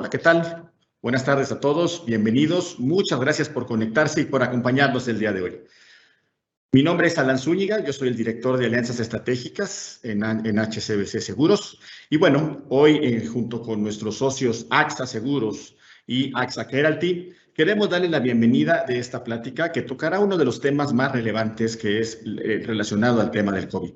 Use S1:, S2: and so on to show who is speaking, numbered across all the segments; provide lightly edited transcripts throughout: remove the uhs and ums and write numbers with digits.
S1: Hola, ¿qué tal? Buenas tardes a todos, bienvenidos. Muchas gracias por conectarse y por acompañarnos el día de hoy. Mi nombre es Alan Zúñiga, yo soy el director de Alianzas Estratégicas en HSBC Seguros. Y bueno, hoy junto con nuestros socios AXA Seguros y AXA Keralty, queremos darle la bienvenida de esta plática que tocará uno de los temas más relevantes que es relacionado al tema del COVID.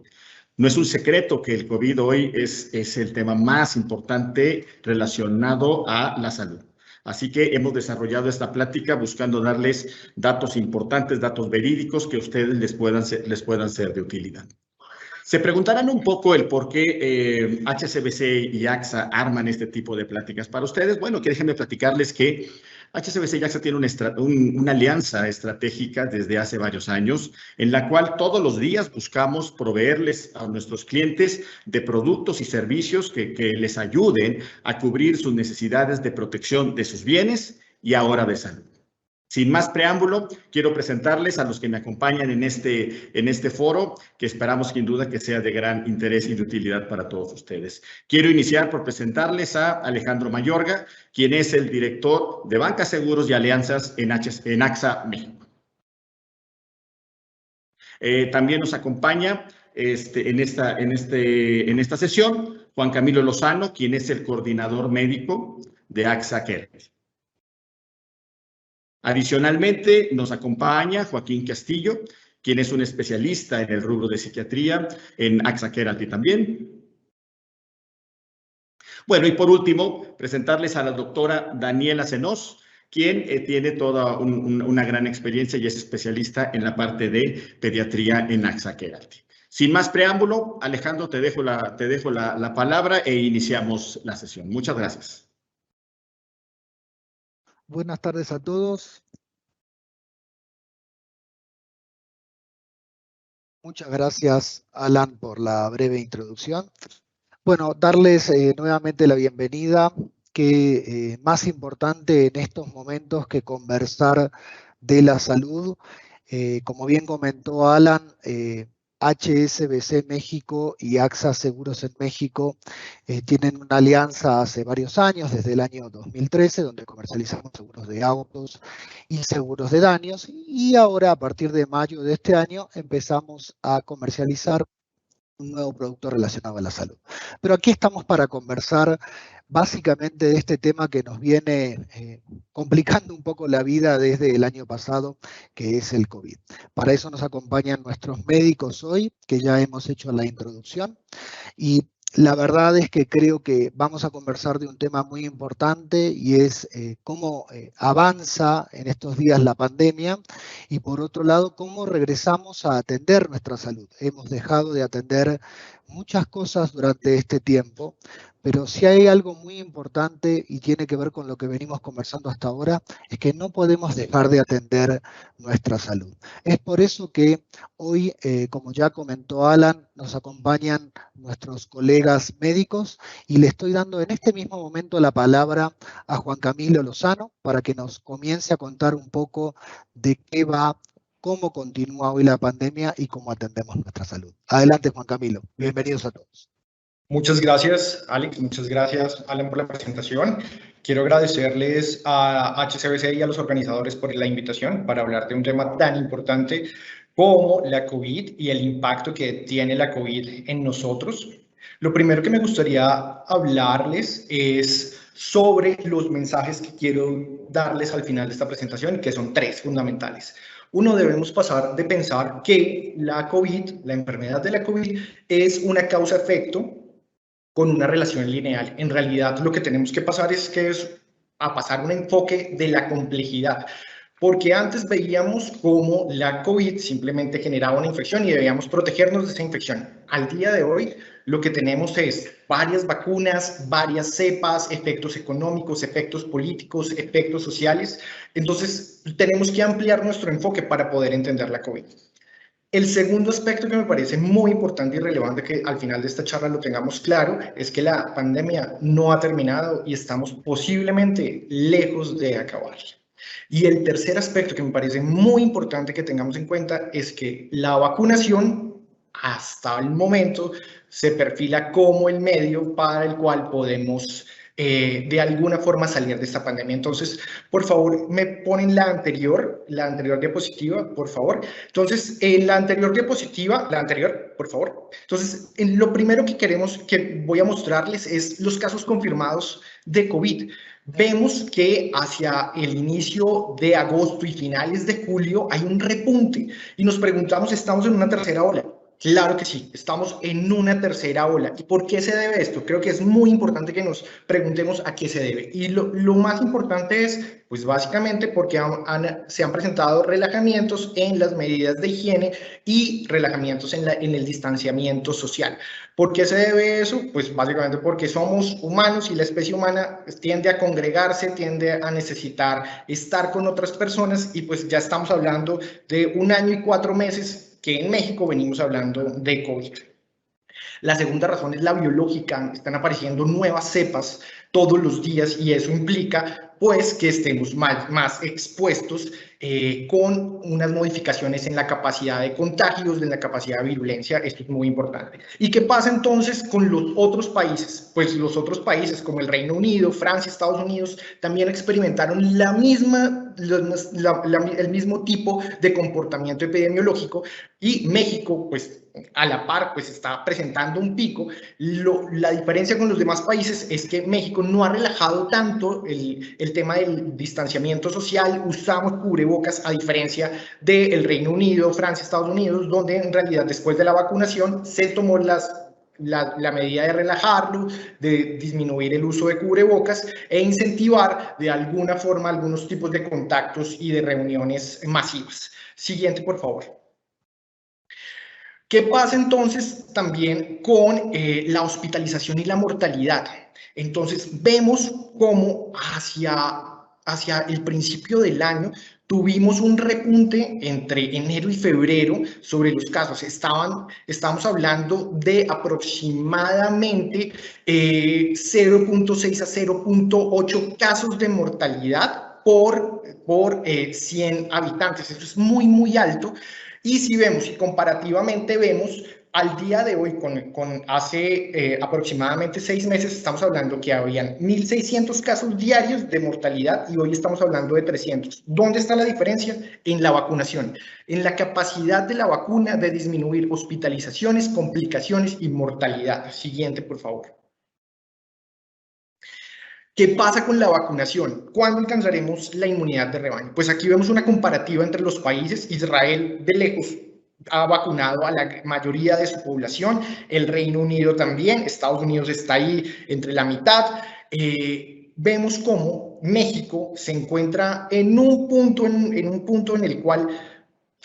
S1: No es un secreto que el COVID hoy es el tema más importante relacionado a la salud. Así que hemos desarrollado esta plática buscando darles datos importantes, datos verídicos que a ustedes les puedan ser de utilidad. Se preguntarán un poco el por qué HSBC y AXA arman este tipo de pláticas para ustedes. Bueno, que déjenme platicarles que HSBC y AXA tienen una alianza estratégica desde hace varios años, en la cual todos los días buscamos proveerles a nuestros clientes de productos y servicios que les ayuden a cubrir sus necesidades de protección de sus bienes y ahora de salud. Sin más preámbulo, quiero presentarles a los que me acompañan en este foro, que esperamos sin duda que sea de gran interés y de utilidad para todos ustedes. Quiero iniciar por presentarles a Alejandro Mayorga, quien es el director de Banca Seguros y Alianzas en AXA México. También nos acompaña en esta sesión Juan Camilo Lozano, quien es el coordinador médico de AXA Keralty. Adicionalmente, nos acompaña Joaquín Castillo, quien es un especialista en el rubro de psiquiatría en AXA Keralty también. Bueno, y por último, presentarles a la doctora Daniela Zenós, quien tiene toda una gran experiencia y es especialista en la parte de pediatría en AXA Keralty. Sin más preámbulo, Alejandro, te dejo la palabra e iniciamos la sesión. Muchas gracias.
S2: Buenas tardes a todos. Muchas gracias, Alan, por la breve introducción. Bueno, darles nuevamente la bienvenida, que más importante en estos momentos que conversar de la salud. Como bien comentó Alan, HSBC México y AXA Seguros en México tienen una alianza hace varios años, desde el año 2013, donde comercializamos seguros de autos y seguros de daños, y ahora a partir de mayo de este año empezamos a comercializar un nuevo producto relacionado a la salud. Pero aquí estamos para conversar básicamente de este tema que nos viene complicando un poco la vida desde el año pasado, que es el COVID. Para eso nos acompañan nuestros médicos hoy, que ya hemos hecho la introducción, y la verdad es que creo que vamos a conversar de un tema muy importante y es cómo avanza en estos días la pandemia y por otro lado cómo regresamos a atender nuestra salud. Hemos dejado de atender muchas cosas durante este tiempo, pero si hay algo muy importante y tiene que ver con lo que venimos conversando hasta ahora, es que no podemos dejar de atender nuestra salud. Es por eso que hoy, como ya comentó Alan, nos acompañan nuestros colegas médicos y le estoy dando en este mismo momento la palabra a Juan Camilo Lozano para que nos comience a contar un poco de qué va, cómo continúa hoy la pandemia y cómo atendemos nuestra salud. Adelante, Juan Camilo. Bienvenidos a todos.
S3: Muchas gracias, Alex. Muchas gracias, Alan, por la presentación. Quiero agradecerles a HSBC y a los organizadores por la invitación para hablar de un tema tan importante como la COVID y el impacto que tiene la COVID en nosotros. Lo primero que me gustaría hablarles es sobre los mensajes que quiero darles al final de esta presentación, que son tres fundamentales. Uno, debemos pasar de pensar que la COVID, la enfermedad de la COVID, es una causa-efecto con una relación lineal. En realidad, lo que tenemos que pasar es a pasar un enfoque de la complejidad, porque antes veíamos cómo la COVID simplemente generaba una infección y debíamos protegernos de esa infección. Al día de hoy, lo que tenemos es varias vacunas, varias cepas, efectos económicos, efectos políticos, efectos sociales. Entonces, tenemos que ampliar nuestro enfoque para poder entender la COVID. El segundo aspecto que me parece muy importante y relevante que al final de esta charla lo tengamos claro es que la pandemia no ha terminado y estamos posiblemente lejos de acabar. Y el tercer aspecto que me parece muy importante que tengamos en cuenta es que la vacunación hasta el momento se perfila como el medio para el cual podemos de alguna forma salir de esta pandemia. Entonces, por favor, me ponen la anterior diapositiva, por favor. Entonces, en la anterior diapositiva, por favor. Entonces, lo primero que voy a mostrarles es los casos confirmados de COVID. Vemos que hacia el inicio de agosto y finales de julio hay un repunte y nos preguntamos, ¿estamos en una tercera ola? Claro que sí, estamos en una tercera ola. ¿Y por qué se debe esto? Creo que es muy importante que nos preguntemos a qué se debe. Y lo más importante es, pues básicamente porque se han presentado relajamientos en las medidas de higiene y relajamientos en el distanciamiento social. ¿Por qué se debe eso? Pues básicamente porque somos humanos y la especie humana tiende a congregarse, tiende a necesitar estar con otras personas y pues ya estamos hablando de 1 año y 4 meses que en México venimos hablando de COVID. La segunda razón es la biológica. Están apareciendo nuevas cepas todos los días y eso implica pues que estemos más expuestos con unas modificaciones en la capacidad de contagios, en la capacidad de virulencia. Esto es muy importante. ¿Y qué pasa entonces con los otros países? Pues los otros países como el Reino Unido, Francia, Estados Unidos también experimentaron el mismo tipo de comportamiento epidemiológico y México pues a la par pues está presentando un pico. La diferencia con los demás países es que México no ha relajado tanto el tema del distanciamiento social, usamos cubrebocas a diferencia del Reino Unido, Francia, Estados Unidos, donde en realidad después de la vacunación se tomó la medida de relajarlo, de disminuir el uso de cubrebocas e incentivar de alguna forma algunos tipos de contactos y de reuniones masivas. Siguiente, por favor. ¿Qué pasa entonces también con la hospitalización y la mortalidad? Entonces vemos cómo hacia el principio del año tuvimos un repunte entre enero y febrero sobre los casos. Estamos hablando de aproximadamente 0.6 a 0.8 casos de mortalidad por 100 habitantes. Eso es muy, muy alto. Y si vemos, y comparativamente vemos, al día de hoy, con hace aproximadamente 6 meses, estamos hablando que habían 1.600 casos diarios de mortalidad y hoy estamos hablando de 300. ¿Dónde está la diferencia? En la vacunación, en la capacidad de la vacuna de disminuir hospitalizaciones, complicaciones y mortalidad. Siguiente, por favor. ¿Qué pasa con la vacunación? ¿Cuándo alcanzaremos la inmunidad de rebaño? Pues aquí vemos una comparativa entre los países. Israel, de lejos, ha vacunado a la mayoría de su población, el Reino Unido también, Estados Unidos está ahí entre la mitad. Vemos cómo México se encuentra en un punto en el cual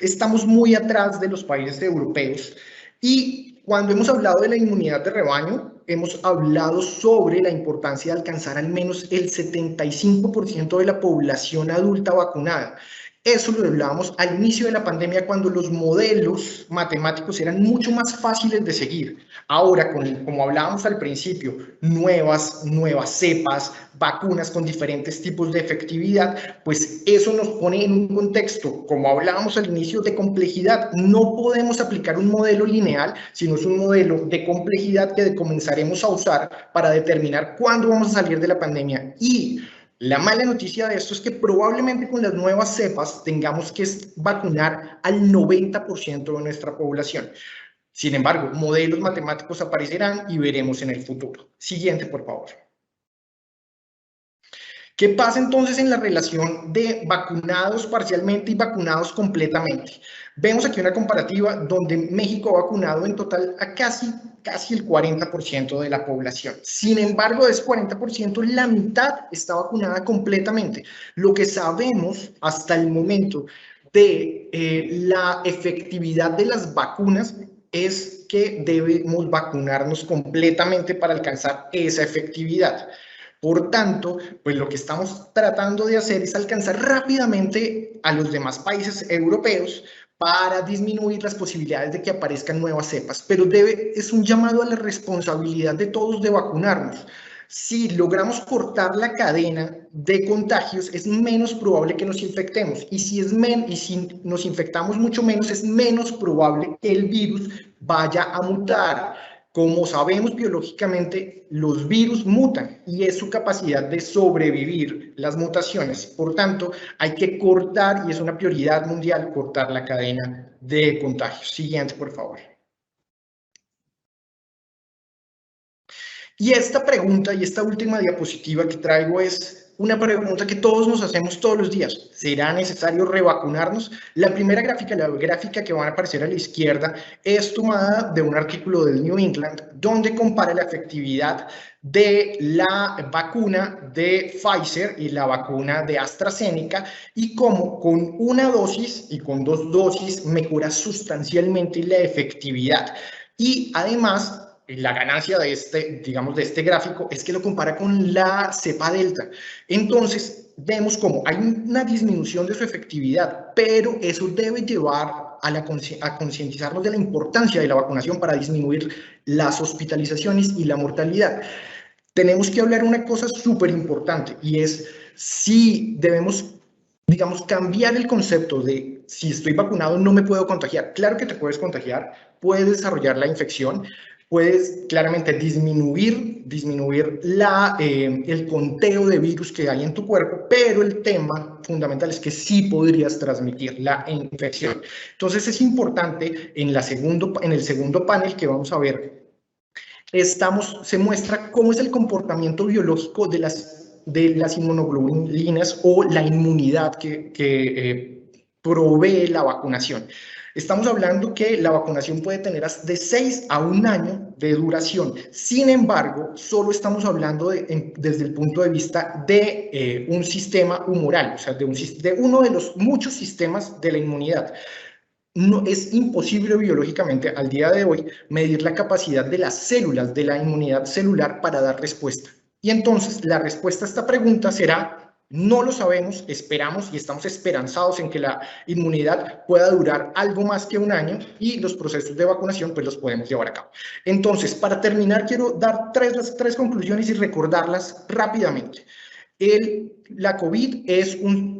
S3: estamos muy atrás de los países europeos. Y cuando hemos hablado de la inmunidad de rebaño, hemos hablado sobre la importancia de alcanzar al menos el 75% de la población adulta vacunada. Eso lo hablábamos al inicio de la pandemia cuando los modelos matemáticos eran mucho más fáciles de seguir. Ahora, como hablábamos al principio, nuevas cepas, vacunas con diferentes tipos de efectividad, pues eso nos pone en un contexto, como hablábamos al inicio, de complejidad. No podemos aplicar un modelo lineal, sino es un modelo de complejidad que comenzaremos a usar para determinar cuándo vamos a salir de la pandemia. Y la mala noticia de esto es que probablemente con las nuevas cepas tengamos que vacunar al 90% de nuestra población. Sin embargo, modelos matemáticos aparecerán y veremos en el futuro. Siguiente, por favor. ¿Qué pasa entonces en la relación de vacunados parcialmente y vacunados completamente? Vemos aquí una comparativa donde México ha vacunado en total a casi el 40% de la población. Sin embargo, de ese 40%, la mitad está vacunada completamente. Lo que sabemos hasta el momento de la efectividad de las vacunas es que debemos vacunarnos completamente para alcanzar esa efectividad. Por tanto, pues lo que estamos tratando de hacer es alcanzar rápidamente a los demás países europeos para disminuir las posibilidades de que aparezcan nuevas cepas, pero es un llamado a la responsabilidad de todos de vacunarnos. Si logramos cortar la cadena de contagios, es menos probable que nos infectemos. Y si nos infectamos mucho menos, es menos probable que el virus vaya a mutar. Como sabemos biológicamente, los virus mutan y es su capacidad de sobrevivir las mutaciones. Por tanto, hay que cortar, y es una prioridad mundial, cortar la cadena de contagios. Siguiente, por favor. Y esta pregunta y esta última diapositiva que traigo es una pregunta que todos nos hacemos todos los días. ¿Será necesario revacunarnos? La primera gráfica, la gráfica que van a aparecer a la izquierda, es tomada de un artículo del New England donde compara la efectividad de la vacuna de Pfizer y la vacuna de AstraZeneca y cómo con una dosis y con 2 dosis mejora sustancialmente la efectividad. Y además, la ganancia de este gráfico es que lo compara con la cepa delta. Entonces, vemos cómo hay una disminución de su efectividad, pero eso debe llevar a concientizarnos de la importancia de la vacunación para disminuir las hospitalizaciones y la mortalidad. Tenemos que hablar una cosa súper importante y es si debemos, digamos, cambiar el concepto de si estoy vacunado no me puedo contagiar. Claro que te puedes contagiar, puedes desarrollar la infección, puedes claramente disminuir el conteo de virus que hay en tu cuerpo, pero el tema fundamental es que sí podrías transmitir la infección. Entonces es importante, en el segundo panel que vamos a ver, se muestra cómo es el comportamiento biológico de las inmunoglobulinas o la inmunidad que provee la vacunación. Estamos hablando que la vacunación puede tener de 6 a 1 año de duración. Sin embargo, solo estamos hablando desde el punto de vista de un sistema humoral, o sea, de uno de los muchos sistemas de la inmunidad. No, es imposible biológicamente al día de hoy medir la capacidad de las células, de la inmunidad celular para dar respuesta. Y entonces la respuesta a esta pregunta será: no lo sabemos, esperamos y estamos esperanzados en que la inmunidad pueda durar algo más que 1 año y los procesos de vacunación pues los podemos llevar a cabo. Entonces, para terminar, quiero dar tres conclusiones y recordarlas rápidamente. La COVID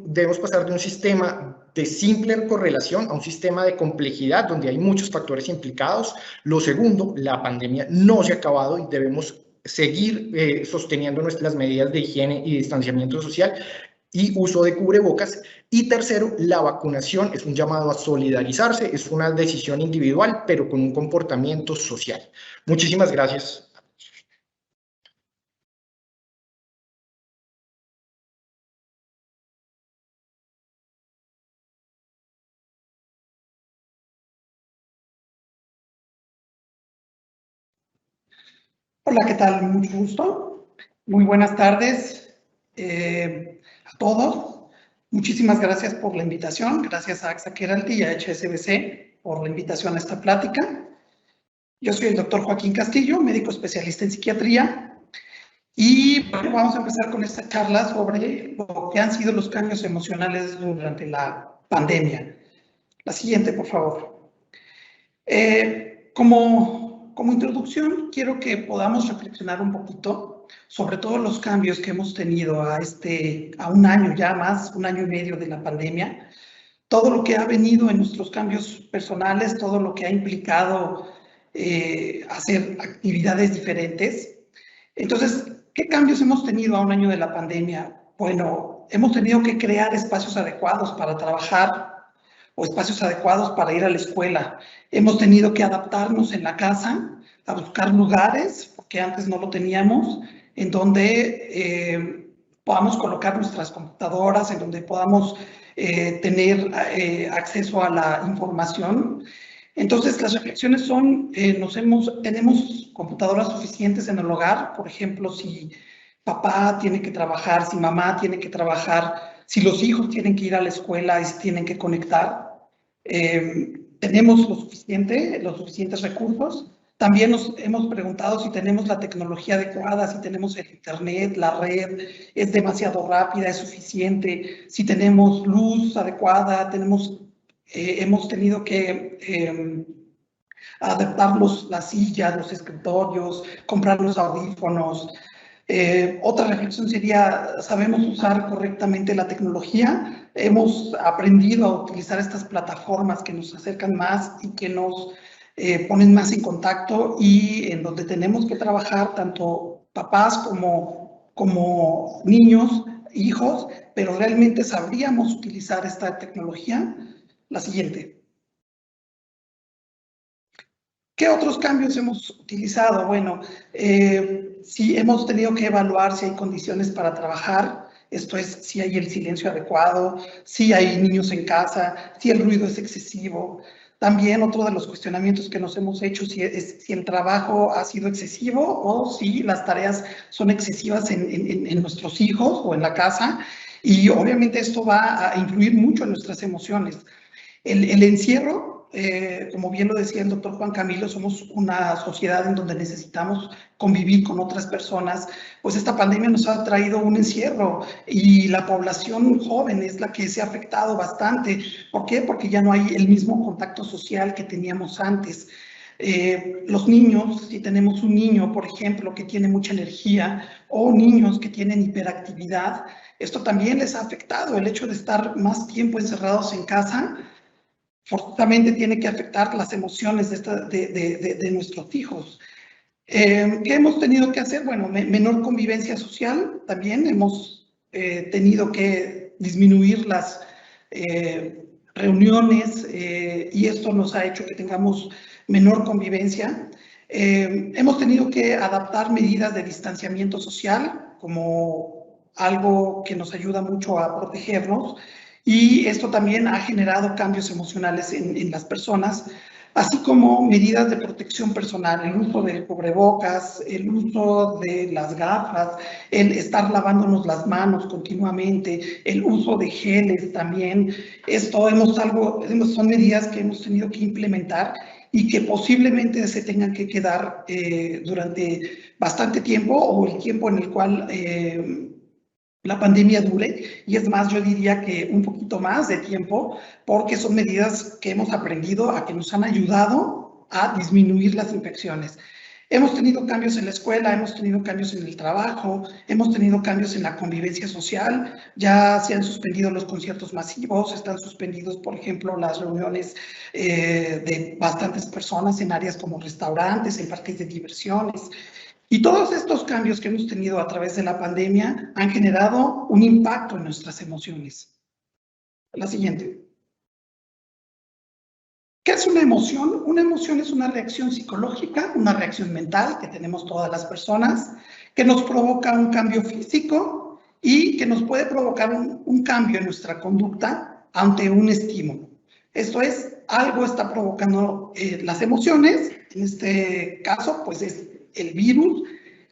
S3: debemos pasar de un sistema de simple correlación a un sistema de complejidad donde hay muchos factores implicados. Lo segundo, la pandemia no se ha acabado y debemos seguir sosteniendo las medidas de higiene y distanciamiento social y uso de cubrebocas. Y tercero, la vacunación es un llamado a solidarizarse, es una decisión individual, pero con un comportamiento social. Muchísimas gracias.
S4: Hola, ¿qué tal? Mucho gusto. Muy buenas tardes a todos. Muchísimas gracias por la invitación. Gracias a AXA Keralty y a HSBC por la invitación a esta plática. Yo soy el doctor Joaquín Castillo, médico especialista en psiquiatría. Y bueno, vamos a empezar con esta charla sobre lo que han sido los cambios emocionales durante la pandemia. La siguiente, por favor. Como introducción, quiero que podamos reflexionar un poquito sobre todos los cambios que hemos tenido a 1 año ya más, 1 año y medio de la pandemia, todo lo que ha venido en nuestros cambios personales, todo lo que ha implicado hacer actividades diferentes. Entonces, ¿qué cambios hemos tenido a 1 año de la pandemia? Bueno, hemos tenido que crear espacios adecuados para trabajar o espacios adecuados para ir a la escuela. Hemos tenido que adaptarnos en la casa a buscar lugares, porque antes no lo teníamos, en donde podamos colocar nuestras computadoras, en donde podamos tener acceso a la información. Entonces, las reflexiones son, tenemos computadoras suficientes en el hogar, por ejemplo, si papá tiene que trabajar, si mamá tiene que trabajar, si los hijos tienen que ir a la escuela y se tienen que conectar. Tenemos los suficientes recursos. También nos hemos preguntado si tenemos la tecnología adecuada, si tenemos el internet, la red es demasiado rápida, es suficiente, si tenemos luz adecuada, hemos tenido que adaptar las sillas, los escritorios, comprar los audífonos. Otra reflexión sería, ¿sabemos usar correctamente la tecnología? Hemos aprendido a utilizar estas plataformas que nos acercan más y que nos ponen más en contacto y en donde tenemos que trabajar tanto papás como niños, hijos, pero realmente sabríamos utilizar esta tecnología. La siguiente. ¿Qué otros cambios hemos utilizado? Bueno, sí hemos tenido que evaluar si hay condiciones para trabajar, esto es, si hay el silencio adecuado, si hay niños en casa, si el ruido es excesivo. También otro de los cuestionamientos que nos hemos hecho es si el trabajo ha sido excesivo o si las tareas son excesivas en nuestros hijos o en la casa. Y obviamente esto va a influir mucho en nuestras emociones. El encierro, como bien lo decía el doctor Juan Camilo, somos una sociedad en donde necesitamos convivir con otras personas, pues esta pandemia nos ha traído un encierro y la población joven es la que se ha afectado bastante. ¿Por qué? Porque ya no hay el mismo contacto social que teníamos antes. Los niños, si tenemos un niño, por ejemplo, que tiene mucha energía o niños que tienen hiperactividad, esto también les ha afectado. El hecho de estar más tiempo encerrados en casa forzosamente tiene que afectar las emociones de nuestros hijos. ¿Qué hemos tenido que hacer? Bueno, menor convivencia social también. Hemos tenido que disminuir las reuniones y esto nos ha hecho que tengamos menor convivencia. Hemos tenido que adaptar medidas de distanciamiento social como algo que nos ayuda mucho a protegernos. Y esto también ha generado cambios emocionales en las personas, así como medidas de protección personal, el uso de cubrebocas, el uso de las gafas, el estar lavándonos las manos continuamente, el uso de geles también. Esto son medidas que hemos tenido que implementar y que posiblemente se tengan que quedar durante bastante tiempo o el tiempo en el cual la pandemia dure, y es más, yo diría que un poquito más de tiempo, porque son medidas que hemos aprendido a que nos han ayudado a disminuir las infecciones. Hemos tenido cambios en la escuela, hemos tenido cambios en el trabajo, hemos tenido cambios en la convivencia social, ya se han suspendido los conciertos masivos, están suspendidos, por ejemplo, las reuniones de bastantes personas en áreas como restaurantes, en parques de diversiones. Y todos estos cambios que hemos tenido a través de la pandemia han generado un impacto en nuestras emociones. La siguiente. ¿Qué es una emoción? Una emoción es una reacción psicológica, una reacción mental que tenemos todas las personas, que nos provoca un cambio físico y que nos puede provocar un cambio en nuestra conducta ante un estímulo. Esto es, algo está provocando las emociones, en este caso, pues es el virus,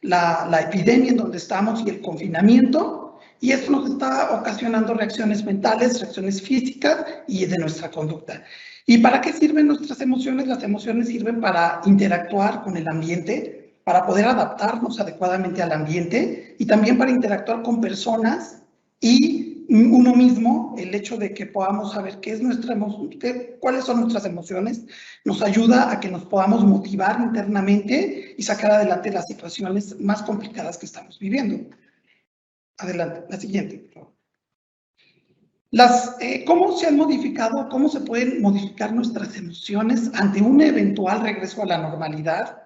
S4: la epidemia en donde estamos y el confinamiento, y esto nos está ocasionando reacciones mentales, reacciones físicas y de nuestra conducta. ¿Y para qué sirven nuestras emociones? Las emociones sirven para interactuar con el ambiente, para poder adaptarnos adecuadamente al ambiente y también para interactuar con personas y uno mismo. El hecho de que podamos saber qué es cuáles son nuestras emociones nos ayuda a que nos podamos motivar internamente y sacar adelante las situaciones más complicadas que estamos viviendo. Adelante, la siguiente, por favor. ¿Cómo se han modificado, cómo se pueden modificar nuestras emociones ante un eventual regreso a la normalidad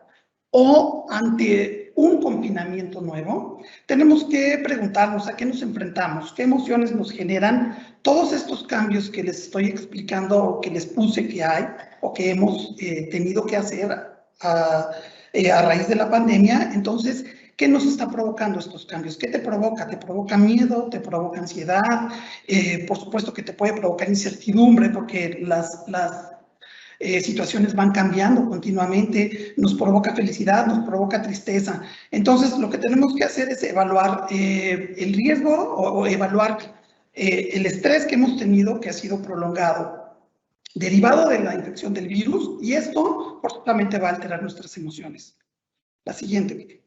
S4: o ante un confinamiento nuevo? Tenemos que preguntarnos a qué nos enfrentamos, qué emociones nos generan todos estos cambios que les estoy explicando o que les puse que hay o que hemos tenido que hacer a raíz de la pandemia. Entonces, ¿qué nos está provocando estos cambios? ¿Qué te provoca? ¿Te provoca miedo? ¿Te provoca ansiedad? Por supuesto que te puede provocar incertidumbre porque las situaciones van cambiando continuamente, nos provoca felicidad, nos provoca tristeza. Entonces, lo que tenemos que hacer es evaluar el riesgo o evaluar el estrés que hemos tenido, que ha sido prolongado, derivado de la infección del virus, y esto forzosamente va a alterar nuestras emociones. La siguiente.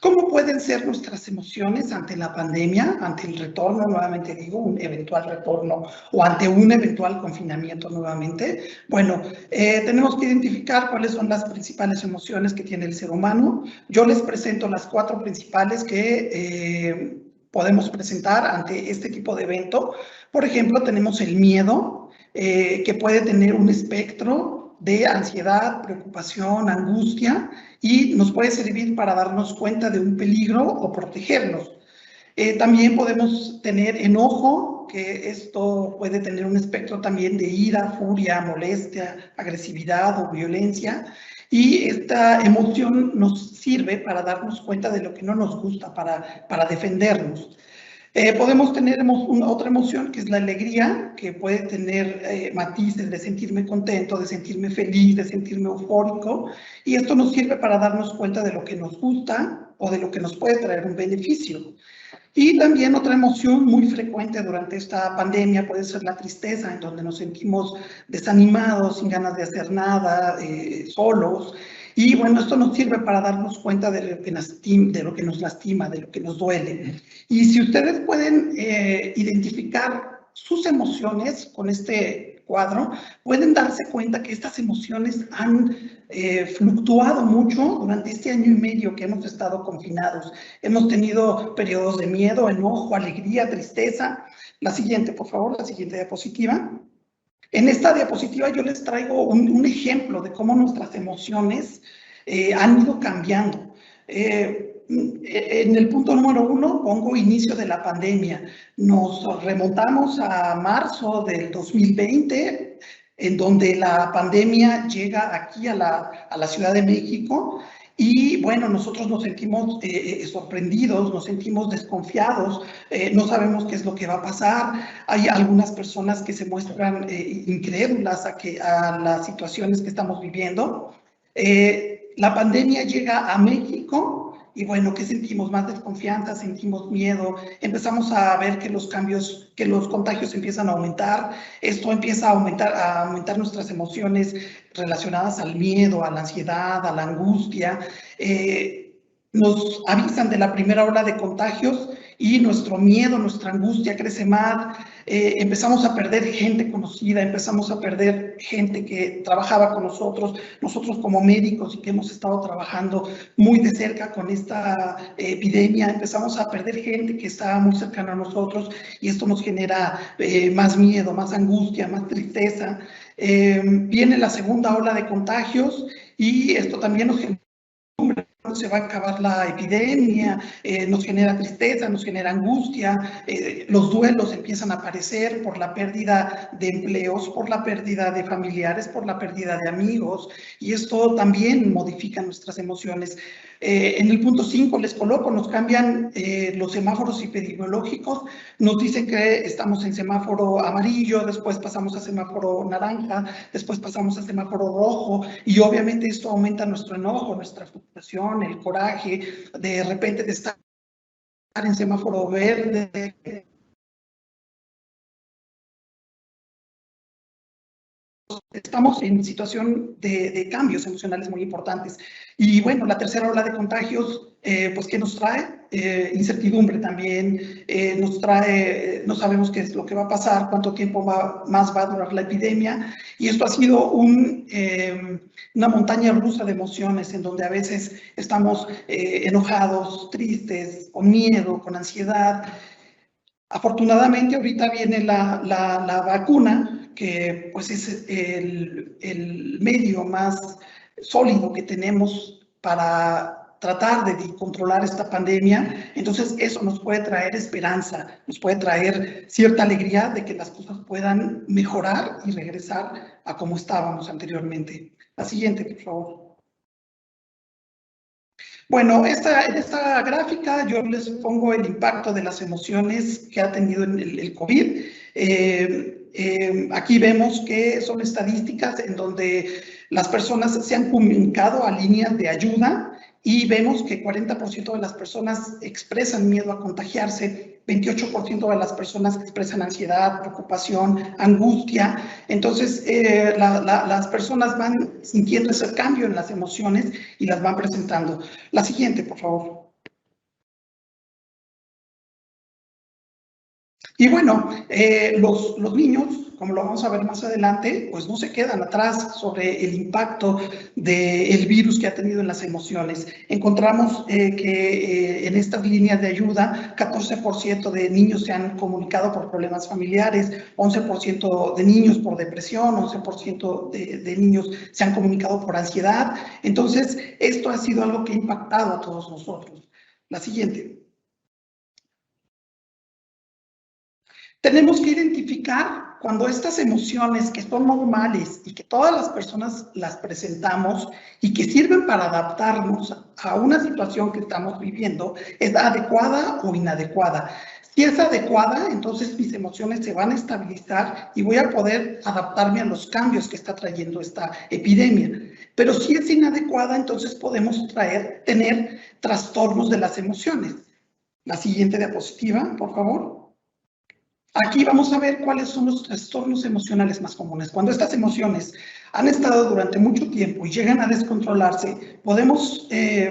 S4: ¿Cómo pueden ser nuestras emociones ante la pandemia, ante el retorno, nuevamente digo, un eventual retorno o ante un eventual confinamiento nuevamente? Bueno, tenemos que identificar cuáles son las principales emociones que tiene el ser humano. Yo les presento las 4 principales que podemos presentar ante este tipo de evento. Por ejemplo, tenemos el miedo, que puede tener un espectro de ansiedad, preocupación, angustia, y nos puede servir para darnos cuenta de un peligro o protegernos. También podemos tener enojo, que esto puede tener un espectro también de ira, furia, molestia, agresividad o violencia. Y esta emoción nos sirve para darnos cuenta de lo que no nos gusta, para defendernos. Podemos tener otra emoción, que es la alegría, que puede tener matices de sentirme contento, de sentirme feliz, de sentirme eufórico, y esto nos sirve para darnos cuenta de lo que nos gusta o de lo que nos puede traer un beneficio. Y también otra emoción muy frecuente durante esta pandemia puede ser la tristeza, en donde nos sentimos desanimados, sin ganas de hacer nada, solos. Y bueno, esto nos sirve para darnos cuenta de lo que nos lastima, de lo que nos duele. Y si ustedes pueden identificar sus emociones con este cuadro, pueden darse cuenta que estas emociones han fluctuado mucho durante este año y medio que hemos estado confinados. Hemos tenido periodos de miedo, enojo, alegría, tristeza. La siguiente, por favor, la siguiente diapositiva. En esta diapositiva yo les traigo un ejemplo de cómo nuestras emociones han ido cambiando. En el punto número 1 pongo inicio de la pandemia. Nos remontamos a marzo del 2020, en donde la pandemia llega aquí a la Ciudad de México. Y bueno, nosotros nos sentimos sorprendidos, nos sentimos desconfiados, no sabemos qué es lo que va a pasar. Hay algunas personas que se muestran incrédulas a las situaciones que estamos viviendo. La pandemia llega a México y bueno, ¿qué sentimos? Más desconfianza, sentimos miedo, empezamos a ver que los contagios empiezan a aumentar. Esto empieza a aumentar nuestras emociones relacionadas al miedo, a la ansiedad, a la angustia. Nos avisan de la primera ola de contagios y nuestro miedo, nuestra angustia crece más. Empezamos a perder gente conocida, empezamos a perder gente que trabajaba con nosotros como médicos y que hemos estado trabajando muy de cerca con esta epidemia. Empezamos a perder gente que estaba muy cercana a nosotros y esto nos genera más miedo, más angustia, más tristeza. Viene la segunda ola de contagios y esto también nos genera se va a acabar la epidemia, nos genera tristeza, nos genera angustia, los duelos empiezan a aparecer por la pérdida de empleos, por la pérdida de familiares, por la pérdida de amigos, y esto también modifica nuestras emociones. En el punto 5 les coloco, nos cambian los semáforos epidemiológicos, nos dicen que estamos en semáforo amarillo, después pasamos a semáforo naranja, después pasamos a semáforo rojo, y obviamente esto aumenta nuestro enojo, nuestra frustración, el coraje, de repente de estar en semáforo verde. Estamos en situación de cambios emocionales muy importantes. Y bueno, la tercera ola de contagios, pues ¿qué nos trae? Incertidumbre también, nos trae, no sabemos qué es lo que va a pasar, cuánto tiempo más va a durar la epidemia. Y esto ha sido una montaña rusa de emociones en donde a veces estamos enojados, tristes, con miedo, con ansiedad. Afortunadamente ahorita viene la vacuna, que pues es el medio más sólido que tenemos para tratar de controlar esta pandemia. Entonces eso nos puede traer esperanza, nos puede traer cierta alegría de que las cosas puedan mejorar y regresar a como estábamos anteriormente. La siguiente, por favor. Bueno, en esta gráfica yo les pongo el impacto de las emociones que ha tenido el COVID. Aquí vemos que son estadísticas en donde las personas se han comunicado a líneas de ayuda y vemos que 40% de las personas expresan miedo a contagiarse, 28% de las personas expresan ansiedad, preocupación, angustia. Entonces, las personas van sintiendo ese cambio en las emociones y las van presentando. La siguiente, por favor. Y bueno, los niños, como lo vamos a ver más adelante, pues no se quedan atrás sobre el impacto del virus que ha tenido en las emociones. Encontramos que en estas líneas de ayuda, 14% de niños se han comunicado por problemas familiares, 11% de niños por depresión, 11% de niños se han comunicado por ansiedad. Entonces, esto ha sido algo que ha impactado a todos nosotros. La siguiente. Tenemos que identificar cuando estas emociones que son normales y que todas las personas las presentamos y que sirven para adaptarnos a una situación que estamos viviendo, es adecuada o inadecuada. Si es adecuada, entonces mis emociones se van a estabilizar y voy a poder adaptarme a los cambios que está trayendo esta epidemia. Pero si es inadecuada, entonces podemos tener trastornos de las emociones. La siguiente diapositiva, por favor. Aquí vamos a ver cuáles son los trastornos emocionales más comunes. Cuando estas emociones han estado durante mucho tiempo y llegan a descontrolarse, podemos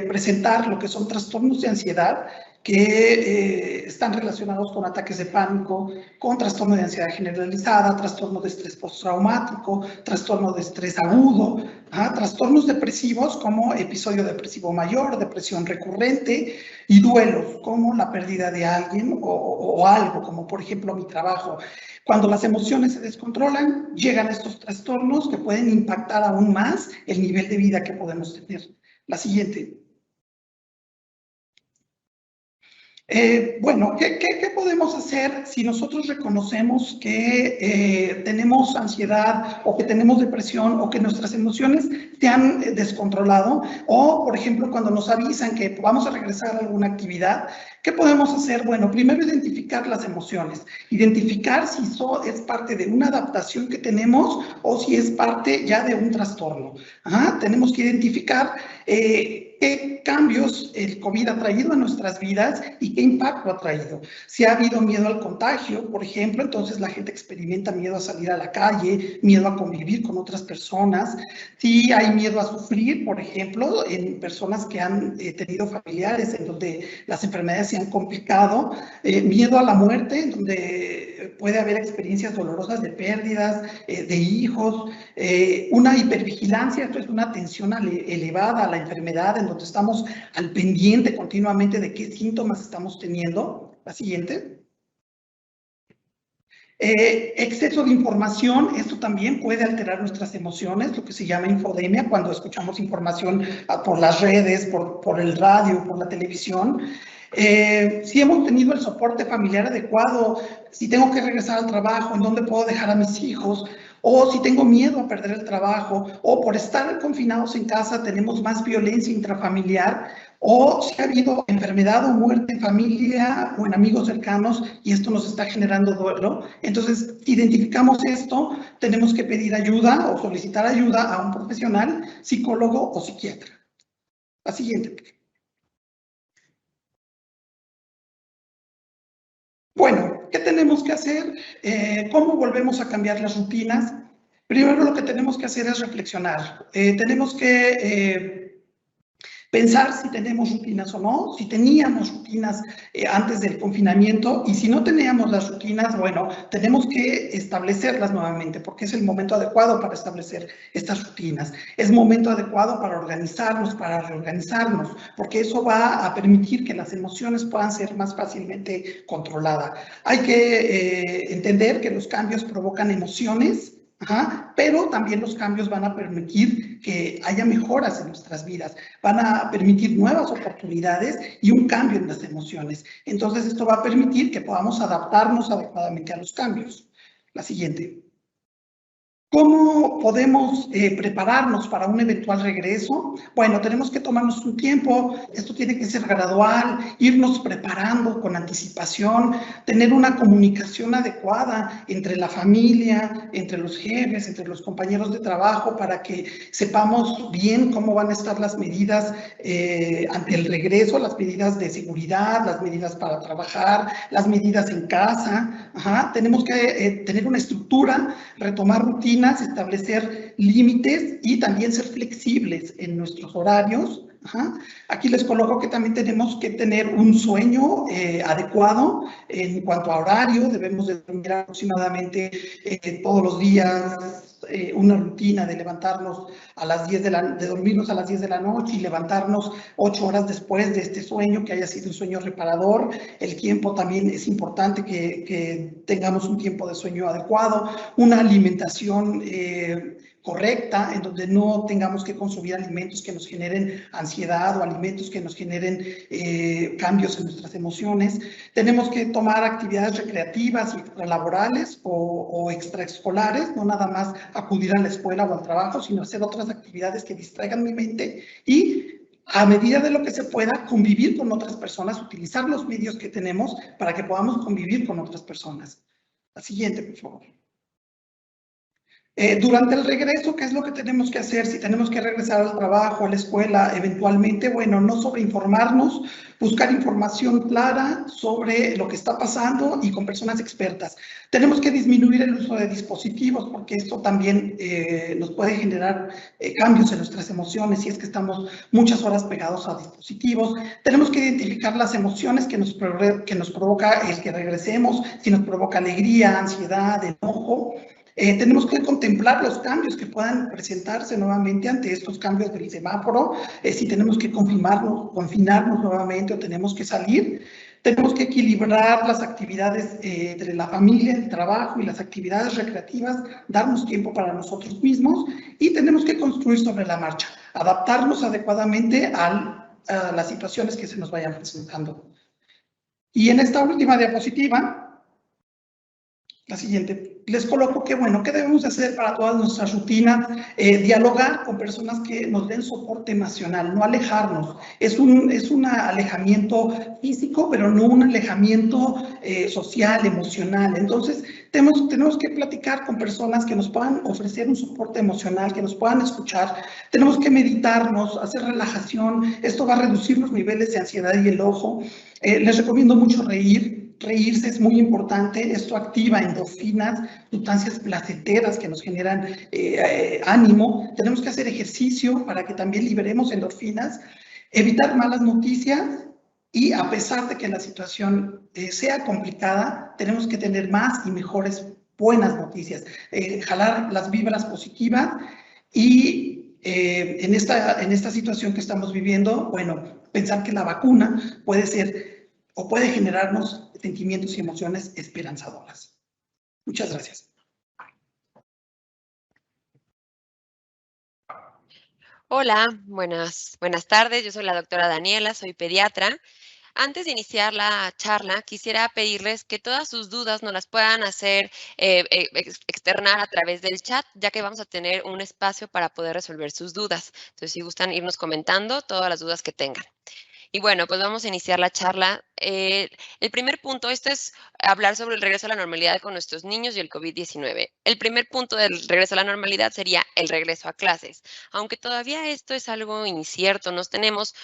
S4: presentar lo que son trastornos de ansiedad que están relacionados con ataques de pánico, con trastorno de ansiedad generalizada, trastorno de estrés postraumático, trastorno de estrés agudo, trastornos depresivos como episodio depresivo mayor, depresión recurrente y duelos como la pérdida de alguien o algo, como por ejemplo mi trabajo. Cuando las emociones se descontrolan, llegan estos trastornos que pueden impactar aún más el nivel de vida que podemos tener. La siguiente. Bueno, ¿qué podemos hacer si nosotros reconocemos que tenemos ansiedad o que tenemos depresión o que nuestras emociones se han descontrolado? O, por ejemplo, cuando nos avisan que vamos a regresar a alguna actividad, ¿qué podemos hacer? Bueno, primero identificar las emociones, identificar si eso es parte de una adaptación que tenemos o si es parte ya de un trastorno. Tenemos que identificar qué cambios el COVID ha traído a nuestras vidas y qué impacto ha traído. Si ha habido miedo al contagio, por ejemplo, entonces la gente experimenta miedo a salir a la calle, miedo a convivir con otras personas. Si hay miedo a sufrir, por ejemplo, en personas que han tenido familiares en donde las enfermedades se han complicado, miedo a la muerte, en donde puede haber experiencias dolorosas de pérdidas de hijos, una hipervigilancia, esto es una atención elevada a la enfermedad, en donde estamos al pendiente continuamente de qué síntomas estamos teniendo. La siguiente. Exceso de información, esto también puede alterar nuestras emociones, lo que se llama infodemia, cuando escuchamos información por las redes, por el radio, por la televisión. Si hemos tenido el soporte familiar adecuado, si tengo que regresar al trabajo, en dónde puedo dejar a mis hijos, o si tengo miedo a perder el trabajo, o por estar confinados en casa tenemos más violencia intrafamiliar, o si ha habido enfermedad o muerte en familia o en amigos cercanos y esto nos está generando duelo. Entonces, si identificamos esto, tenemos que pedir ayuda o solicitar ayuda a un profesional, psicólogo o psiquiatra. La siguiente. Bueno, ¿qué tenemos que hacer? ¿Cómo volvemos a cambiar las rutinas? Primero lo que tenemos que hacer es reflexionar. Tenemos que pensar si tenemos rutinas o no, si teníamos rutinas antes del confinamiento y si no teníamos las rutinas, bueno, tenemos que establecerlas nuevamente porque es el momento adecuado para establecer estas rutinas. Es momento adecuado para organizarnos, para reorganizarnos, porque eso va a permitir que las emociones puedan ser más fácilmente controladas. Hay que entender que los cambios provocan emociones, pero también los cambios van a permitir que haya mejoras en nuestras vidas, van a permitir nuevas oportunidades y un cambio en las emociones. Entonces esto va a permitir que podamos adaptarnos adecuadamente a los cambios. La siguiente. ¿Cómo podemos prepararnos para un eventual regreso? Bueno, tenemos que tomarnos un tiempo, esto tiene que ser gradual, irnos preparando con anticipación, tener una comunicación adecuada entre la familia, entre los jefes, entre los compañeros de trabajo, para que sepamos bien cómo van a estar las medidas ante el regreso, las medidas de seguridad, las medidas para trabajar, las medidas en casa. Tenemos que tener una estructura, retomar rutinas, establecer límites y también ser flexibles en nuestros horarios Aquí les coloco que también tenemos que tener un sueño adecuado en cuanto a horario. Debemos de dormir aproximadamente todos los días, una rutina de levantarnos a las 10 de dormirnos a las 10 de la noche y levantarnos 8 horas después de este sueño, que haya sido un sueño reparador. El tiempo también es importante que tengamos un tiempo de sueño adecuado, una alimentación correcta, en donde no tengamos que consumir alimentos que nos generen ansiedad o alimentos que nos generen cambios en nuestras emociones. Tenemos que tomar actividades recreativas y extralaborales o extraescolares, no nada más acudir a la escuela o al trabajo, sino hacer otras actividades que distraigan mi mente y, a medida de lo que se pueda, convivir con otras personas, utilizar los medios que tenemos para que podamos convivir con otras personas. La siguiente, por favor. Durante el regreso, ¿qué es lo que tenemos que hacer? Si tenemos que regresar al trabajo, a la escuela, eventualmente, bueno, no sobreinformarnos, buscar información clara sobre lo que está pasando y con personas expertas. Tenemos que disminuir el uso de dispositivos, porque esto también nos puede generar cambios en nuestras emociones si es que estamos muchas horas pegados a dispositivos. Tenemos que identificar las emociones que nos provoca el que regresemos, si nos provoca alegría, ansiedad, enojo. Tenemos que contemplar los cambios que puedan presentarse nuevamente ante estos cambios del semáforo, si tenemos que confinarnos nuevamente o tenemos que salir. Tenemos que equilibrar las actividades entre la familia, el trabajo y las actividades recreativas, darnos tiempo para nosotros mismos y tenemos que construir sobre la marcha, adaptarnos adecuadamente a las situaciones que se nos vayan presentando. Y en esta última diapositiva, la siguiente, les coloco que, bueno, ¿qué debemos hacer para todas nuestras rutinas? Dialogar con personas que nos den soporte emocional, no alejarnos. Es un alejamiento físico, pero no un alejamiento social, emocional. Entonces, tenemos que platicar con personas que nos puedan ofrecer un soporte emocional, que nos puedan escuchar. Tenemos que meditarnos, hacer relajación. Esto va a reducir los niveles de ansiedad y el enojo. Les recomiendo mucho reír. Reírse es muy importante, esto activa endorfinas, sustancias placenteras que nos generan ánimo. Tenemos que hacer ejercicio para que también liberemos endorfinas, evitar malas noticias y, a pesar de que la situación sea complicada, tenemos que tener más y mejores buenas noticias, jalar las vibras positivas y en esta situación que estamos viviendo, bueno, pensar que la vacuna puede ser o puede generarnos sentimientos y emociones esperanzadoras. Muchas gracias.
S5: Hola, buenas tardes. Yo soy la doctora Daniela, soy pediatra. Antes de iniciar la charla, quisiera pedirles que todas sus dudas nos las puedan hacer externar a través del chat, ya que vamos a tener un espacio para poder resolver sus dudas. Entonces, si gustan irnos comentando todas las dudas que tengan. Y bueno, pues vamos a iniciar la charla. El primer punto, esto es hablar sobre el regreso a la normalidad con nuestros niños y el COVID-19. El primer punto del regreso a la normalidad sería el regreso a clases. Aunque todavía esto es algo incierto, no tenemos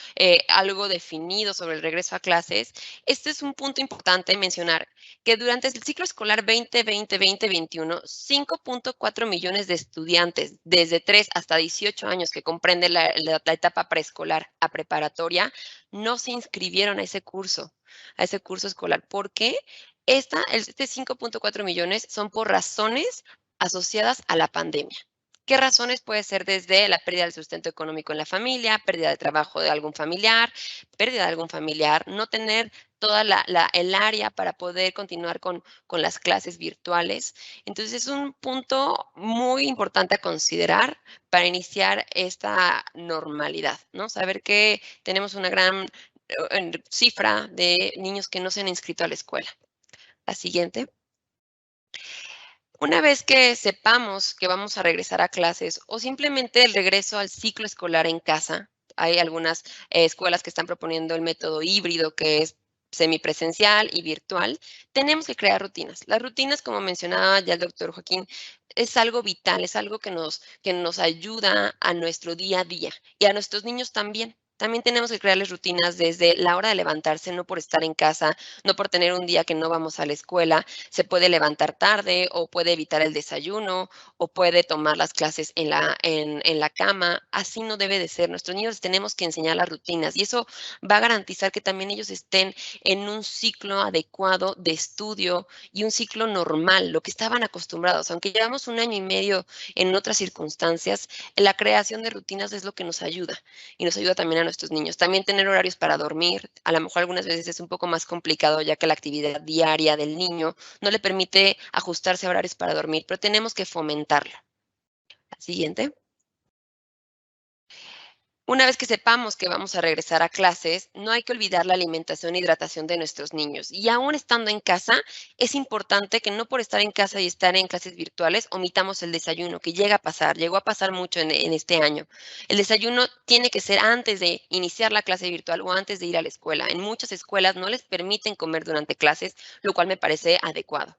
S5: algo definido sobre el regreso a clases, este es un punto importante mencionar que durante el ciclo escolar 2020-2021, 5.4 millones de estudiantes desde 3 hasta 18 años, que comprende la etapa preescolar a preparatoria, no se inscribieron a ese curso escolar. ¿Por qué? Este 5.4 millones son por razones asociadas a la pandemia. ¿Qué razones? Puede ser desde la pérdida del sustento económico en la familia, pérdida de trabajo de algún familiar, no tener toda el área para poder continuar con las clases virtuales. Entonces, es un punto muy importante a considerar para iniciar esta normalidad, ¿no? Saber que tenemos una gran cifra de niños que no se han inscrito a la escuela. La siguiente. Una vez que sepamos que vamos a regresar a clases o simplemente el regreso al ciclo escolar en casa, hay algunas escuelas que están proponiendo el método híbrido, que es semipresencial y virtual, tenemos que crear rutinas. Las rutinas, como mencionaba ya el doctor Joaquín, es algo vital, es algo que nos ayuda a nuestro día a día y a nuestros niños también. También tenemos que crearles rutinas desde la hora de levantarse, no por estar en casa, no por tener un día que no vamos a la escuela, se puede levantar tarde o puede evitar el desayuno o puede tomar las clases en la cama. Así no debe de ser. Nuestros niños les tenemos que enseñar las rutinas y eso va a garantizar que también ellos estén en un ciclo adecuado de estudio y un ciclo normal, lo que estaban acostumbrados. Aunque llevamos un año y medio en otras circunstancias, la creación de rutinas es lo que nos ayuda y nos ayuda también a nuestros niños. También tener horarios para dormir, a lo mejor algunas veces es un poco más complicado ya que la actividad diaria del niño no le permite ajustarse a horarios para dormir, pero tenemos que fomentarlo. La siguiente. Una vez que sepamos que vamos a regresar a clases, no hay que olvidar la alimentación e hidratación de nuestros niños. Y aún estando en casa, es importante que no por estar en casa y estar en clases virtuales, omitamos el desayuno, que llegó a pasar mucho en este año. El desayuno tiene que ser antes de iniciar la clase virtual o antes de ir a la escuela. En muchas escuelas no les permiten comer durante clases, lo cual me parece adecuado.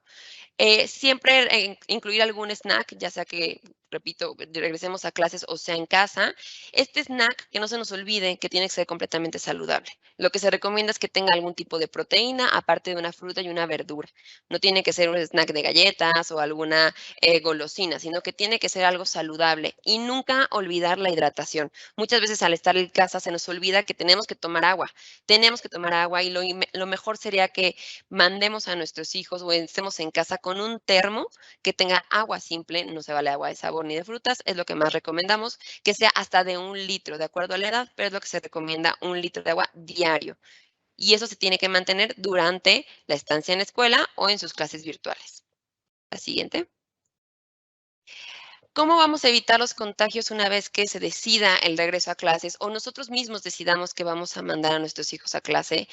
S5: Siempre incluir algún snack, ya sea que, repito, regresemos a clases o sea en casa. Este snack, que no se nos olvide que tiene que ser completamente saludable. Lo que se recomienda es que tenga algún tipo de proteína, aparte de una fruta y una verdura. No tiene que ser un snack de galletas o alguna golosina, sino que tiene que ser algo saludable. Y nunca olvidar la hidratación. Muchas veces al estar en casa se nos olvida que tenemos que tomar agua. Tenemos que tomar agua y lo mejor sería que mandemos a nuestros hijos o estemos en casa con un termo que tenga agua simple, no se vale agua de sabor ni de frutas, es lo que más recomendamos, que sea hasta de 1 litro, de acuerdo a la edad, pero es lo que se recomienda, 1 litro de agua diario. Y eso se tiene que mantener durante la estancia en la escuela o en sus clases virtuales. La siguiente. ¿Cómo vamos a evitar los contagios una vez que se decida el regreso a clases o nosotros mismos decidamos que vamos a mandar a nuestros hijos a clase?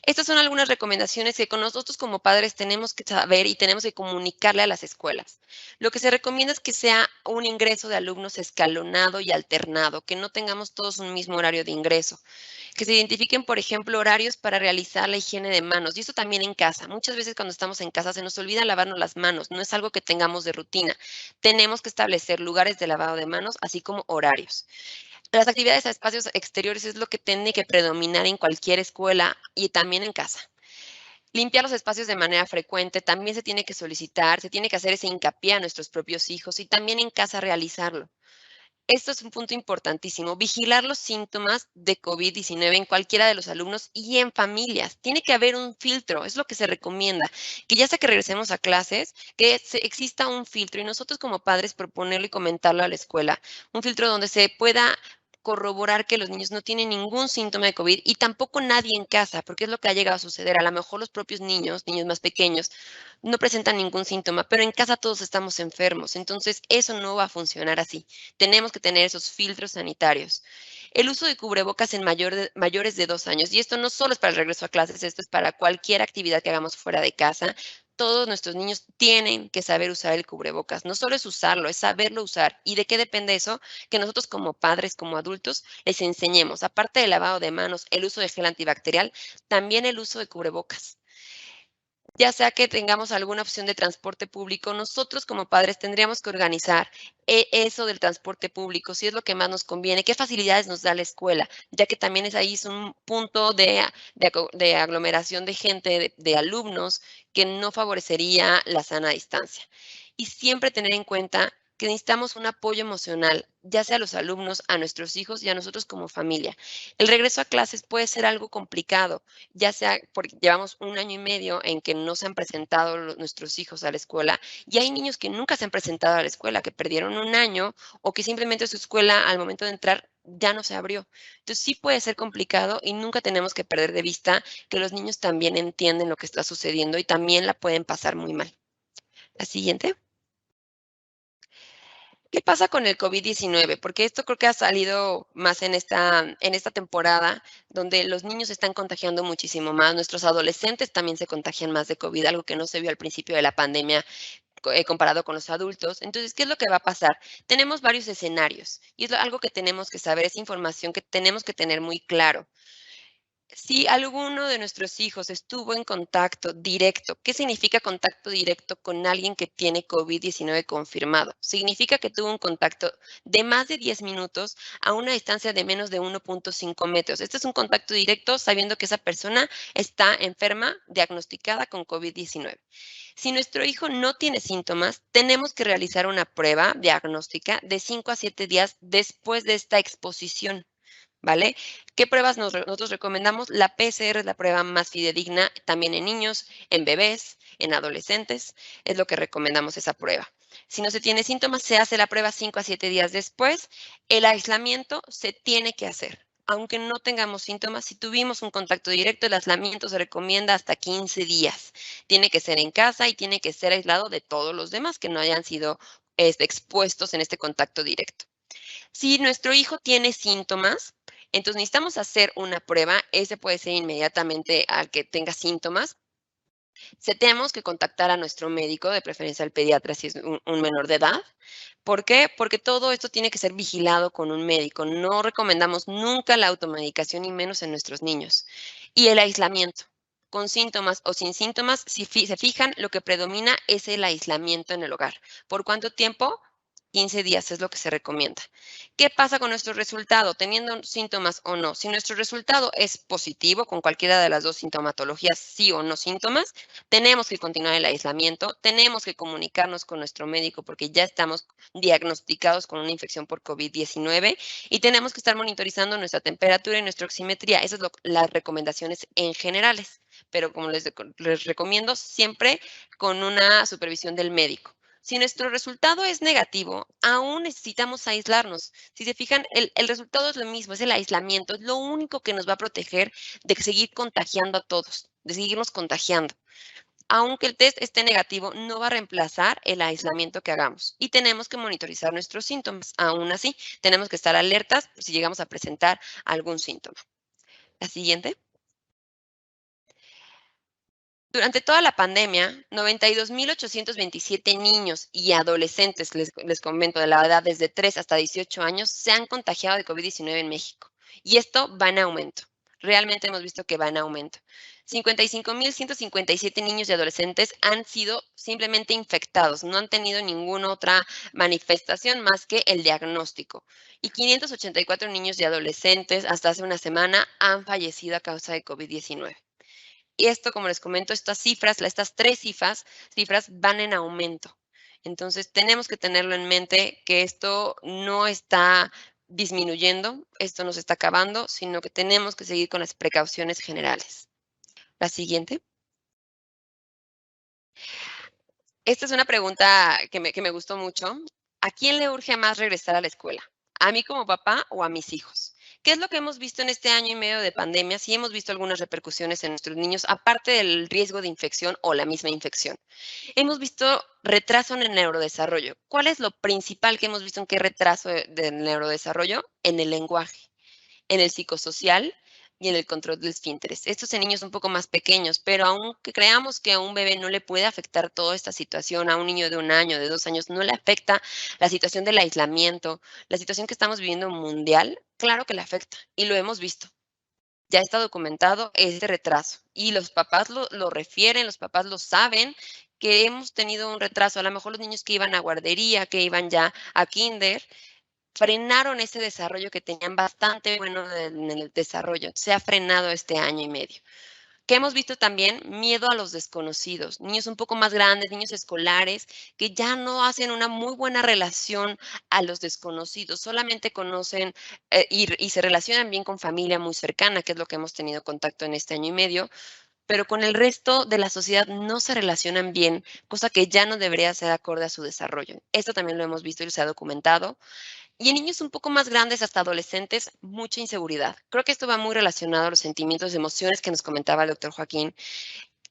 S5: Estas son algunas recomendaciones que con nosotros como padres tenemos que saber y tenemos que comunicarle a las escuelas. Lo que se recomienda es que sea un ingreso de alumnos escalonado y alternado, que no tengamos todos un mismo horario de ingreso. Que se identifiquen, por ejemplo, horarios para realizar la higiene de manos. Y eso también en casa. Muchas veces cuando estamos en casa se nos olvida lavarnos las manos. No es algo que tengamos de rutina. Tenemos que establecer lugares de lavado de manos, así como horarios. Las actividades a espacios exteriores es lo que tiene que predominar en cualquier escuela y también en casa. Limpiar los espacios de manera frecuente también se tiene que solicitar, se tiene que hacer ese hincapié a nuestros propios hijos y también en casa realizarlo. Esto es un punto importantísimo, vigilar los síntomas de COVID-19 en cualquiera de los alumnos y en familias. Tiene que haber un filtro, es lo que se recomienda, que ya sea que regresemos a clases, que exista un filtro y nosotros como padres proponerlo y comentarlo a la escuela, un filtro donde se pueda corroborar que los niños no tienen ningún síntoma de COVID y tampoco nadie en casa, porque es lo que ha llegado a suceder. A lo mejor los propios niños más pequeños, no presentan ningún síntoma, pero en casa todos estamos enfermos, entonces eso no va a funcionar así. Tenemos que tener esos filtros sanitarios. El uso de cubrebocas en mayores de 2 años, y esto no solo es para el regreso a clases, esto es para cualquier actividad que hagamos fuera de casa. Todos nuestros niños tienen que saber usar el cubrebocas. No solo es usarlo, es saberlo usar. ¿Y de qué depende eso? Que nosotros como padres, como adultos, les enseñemos, aparte del lavado de manos, el uso de gel antibacterial, también el uso de cubrebocas. Ya sea que tengamos alguna opción de transporte público, nosotros como padres tendríamos que organizar eso del transporte público, si es lo que más nos conviene, qué facilidades nos da la escuela, ya que también es un punto de aglomeración de gente, de alumnos, que no favorecería la sana distancia. Y siempre tener en cuenta que necesitamos un apoyo emocional, ya sea a los alumnos, a nuestros hijos y a nosotros como familia. El regreso a clases puede ser algo complicado, ya sea porque llevamos 1 año y medio en que no se han presentado nuestros hijos a la escuela y hay niños que nunca se han presentado a la escuela, que perdieron 1 año o que simplemente su escuela al momento de entrar ya no se abrió. Entonces sí puede ser complicado y nunca tenemos que perder de vista que los niños también entienden lo que está sucediendo y también la pueden pasar muy mal. La siguiente. ¿Qué pasa con el COVID-19? Porque esto creo que ha salido más en esta temporada, donde los niños se están contagiando muchísimo más. Nuestros adolescentes también se contagian más de COVID, algo que no se vio al principio de la pandemia comparado con los adultos. Entonces, ¿qué es lo que va a pasar? Tenemos varios escenarios y es algo que tenemos que saber, es información que tenemos que tener muy claro. Si alguno de nuestros hijos estuvo en contacto directo, ¿qué significa contacto directo con alguien que tiene COVID-19 confirmado? Significa que tuvo un contacto de más de 10 minutos a una distancia de menos de 1.5 metros. Este es un contacto directo sabiendo que esa persona está enferma, diagnosticada con COVID-19. Si nuestro hijo no tiene síntomas, tenemos que realizar una prueba diagnóstica de 5 a 7 días después de esta exposición. ¿Vale? ¿Qué pruebas nosotros recomendamos? La PCR es la prueba más fidedigna también en niños, en bebés, en adolescentes. Es lo que recomendamos esa prueba. Si no se tiene síntomas, se hace la prueba 5 a 7 días después. El aislamiento se tiene que hacer. Aunque no tengamos síntomas, si tuvimos un contacto directo, el aislamiento se recomienda hasta 15 días. Tiene que ser en casa y tiene que ser aislado de todos los demás que no hayan sido expuestos en este contacto directo. Si nuestro hijo tiene síntomas, entonces necesitamos hacer una prueba. Ese puede ser inmediatamente al que tenga síntomas. Tenemos que contactar a nuestro médico, de preferencia al pediatra si es un menor de edad. ¿Por qué? Porque todo esto tiene que ser vigilado con un médico. No recomendamos nunca la automedicación y menos en nuestros niños. Y el aislamiento. Con síntomas o sin síntomas, si se fijan, lo que predomina es el aislamiento en el hogar. ¿Por cuánto tiempo? 15 días es lo que se recomienda. ¿Qué pasa con nuestro resultado, teniendo síntomas o no? Si nuestro resultado es positivo, con cualquiera de las dos sintomatologías, sí o no síntomas, tenemos que continuar el aislamiento, tenemos que comunicarnos con nuestro médico porque ya estamos diagnosticados con una infección por COVID-19 y tenemos que estar monitorizando nuestra temperatura y nuestra oximetría. Esas son las recomendaciones en generales, pero como les recomiendo, siempre con una supervisión del médico. Si nuestro resultado es negativo, aún necesitamos aislarnos. Si se fijan, el resultado es lo mismo, es el aislamiento, es lo único que nos va a proteger de seguir contagiando a todos, de seguirnos contagiando. Aunque el test esté negativo, no va a reemplazar el aislamiento que hagamos y tenemos que monitorizar nuestros síntomas. Aún así, tenemos que estar alertas si llegamos a presentar algún síntoma. La siguiente. Durante toda la pandemia, 92,827 niños y adolescentes, les comento, de la edad desde 3 hasta 18 años, se han contagiado de COVID-19 en México. Y esto va en aumento. Realmente hemos visto que va en aumento. 55,157 niños y adolescentes han sido simplemente infectados, no han tenido ninguna otra manifestación más que el diagnóstico. Y 584 niños y adolescentes hasta hace una semana han fallecido a causa de COVID-19. Y esto, como les comento, estas tres cifras van en aumento. Entonces, tenemos que tenerlo en mente que esto no está disminuyendo, esto no se está acabando, sino que tenemos que seguir con las precauciones generales. La siguiente. Esta es una pregunta que me gustó mucho. ¿A quién le urge más regresar a la escuela? ¿A mí como papá o a mis hijos? ¿Qué es lo que hemos visto en este año y medio de pandemia? Sí hemos visto algunas repercusiones en nuestros niños, aparte del riesgo de infección o la misma infección. Hemos visto retraso en el neurodesarrollo. ¿Cuál es lo principal que hemos visto en qué retraso del neurodesarrollo? En el lenguaje, en el psicosocial y en el control del esfínteres. Estos en niños un poco más pequeños, pero aunque creamos que a un bebé no le puede afectar toda esta situación, a un niño de 1 año, de 2 años, no le afecta la situación del aislamiento, la situación que estamos viviendo mundial, claro que le afecta y lo hemos visto. Ya está documentado este retraso y los papás lo refieren, los papás lo saben, que hemos tenido un retraso. A lo mejor los niños que iban a guardería, que iban ya a kinder, frenaron ese desarrollo que tenían bastante bueno en el desarrollo. Se ha frenado este año y medio. ¿Qué hemos visto también? Miedo a los desconocidos. Niños un poco más grandes, niños escolares, que ya no hacen una muy buena relación a los desconocidos. Solamente conocen y se relacionan bien con familia muy cercana, que es lo que hemos tenido contacto en este año y medio, pero con el resto de la sociedad no se relacionan bien, cosa que ya no debería ser acorde a su desarrollo. Esto también lo hemos visto y se ha documentado. Y en niños un poco más grandes, hasta adolescentes, mucha inseguridad. Creo que esto va muy relacionado a los sentimientos y emociones que nos comentaba el doctor Joaquín.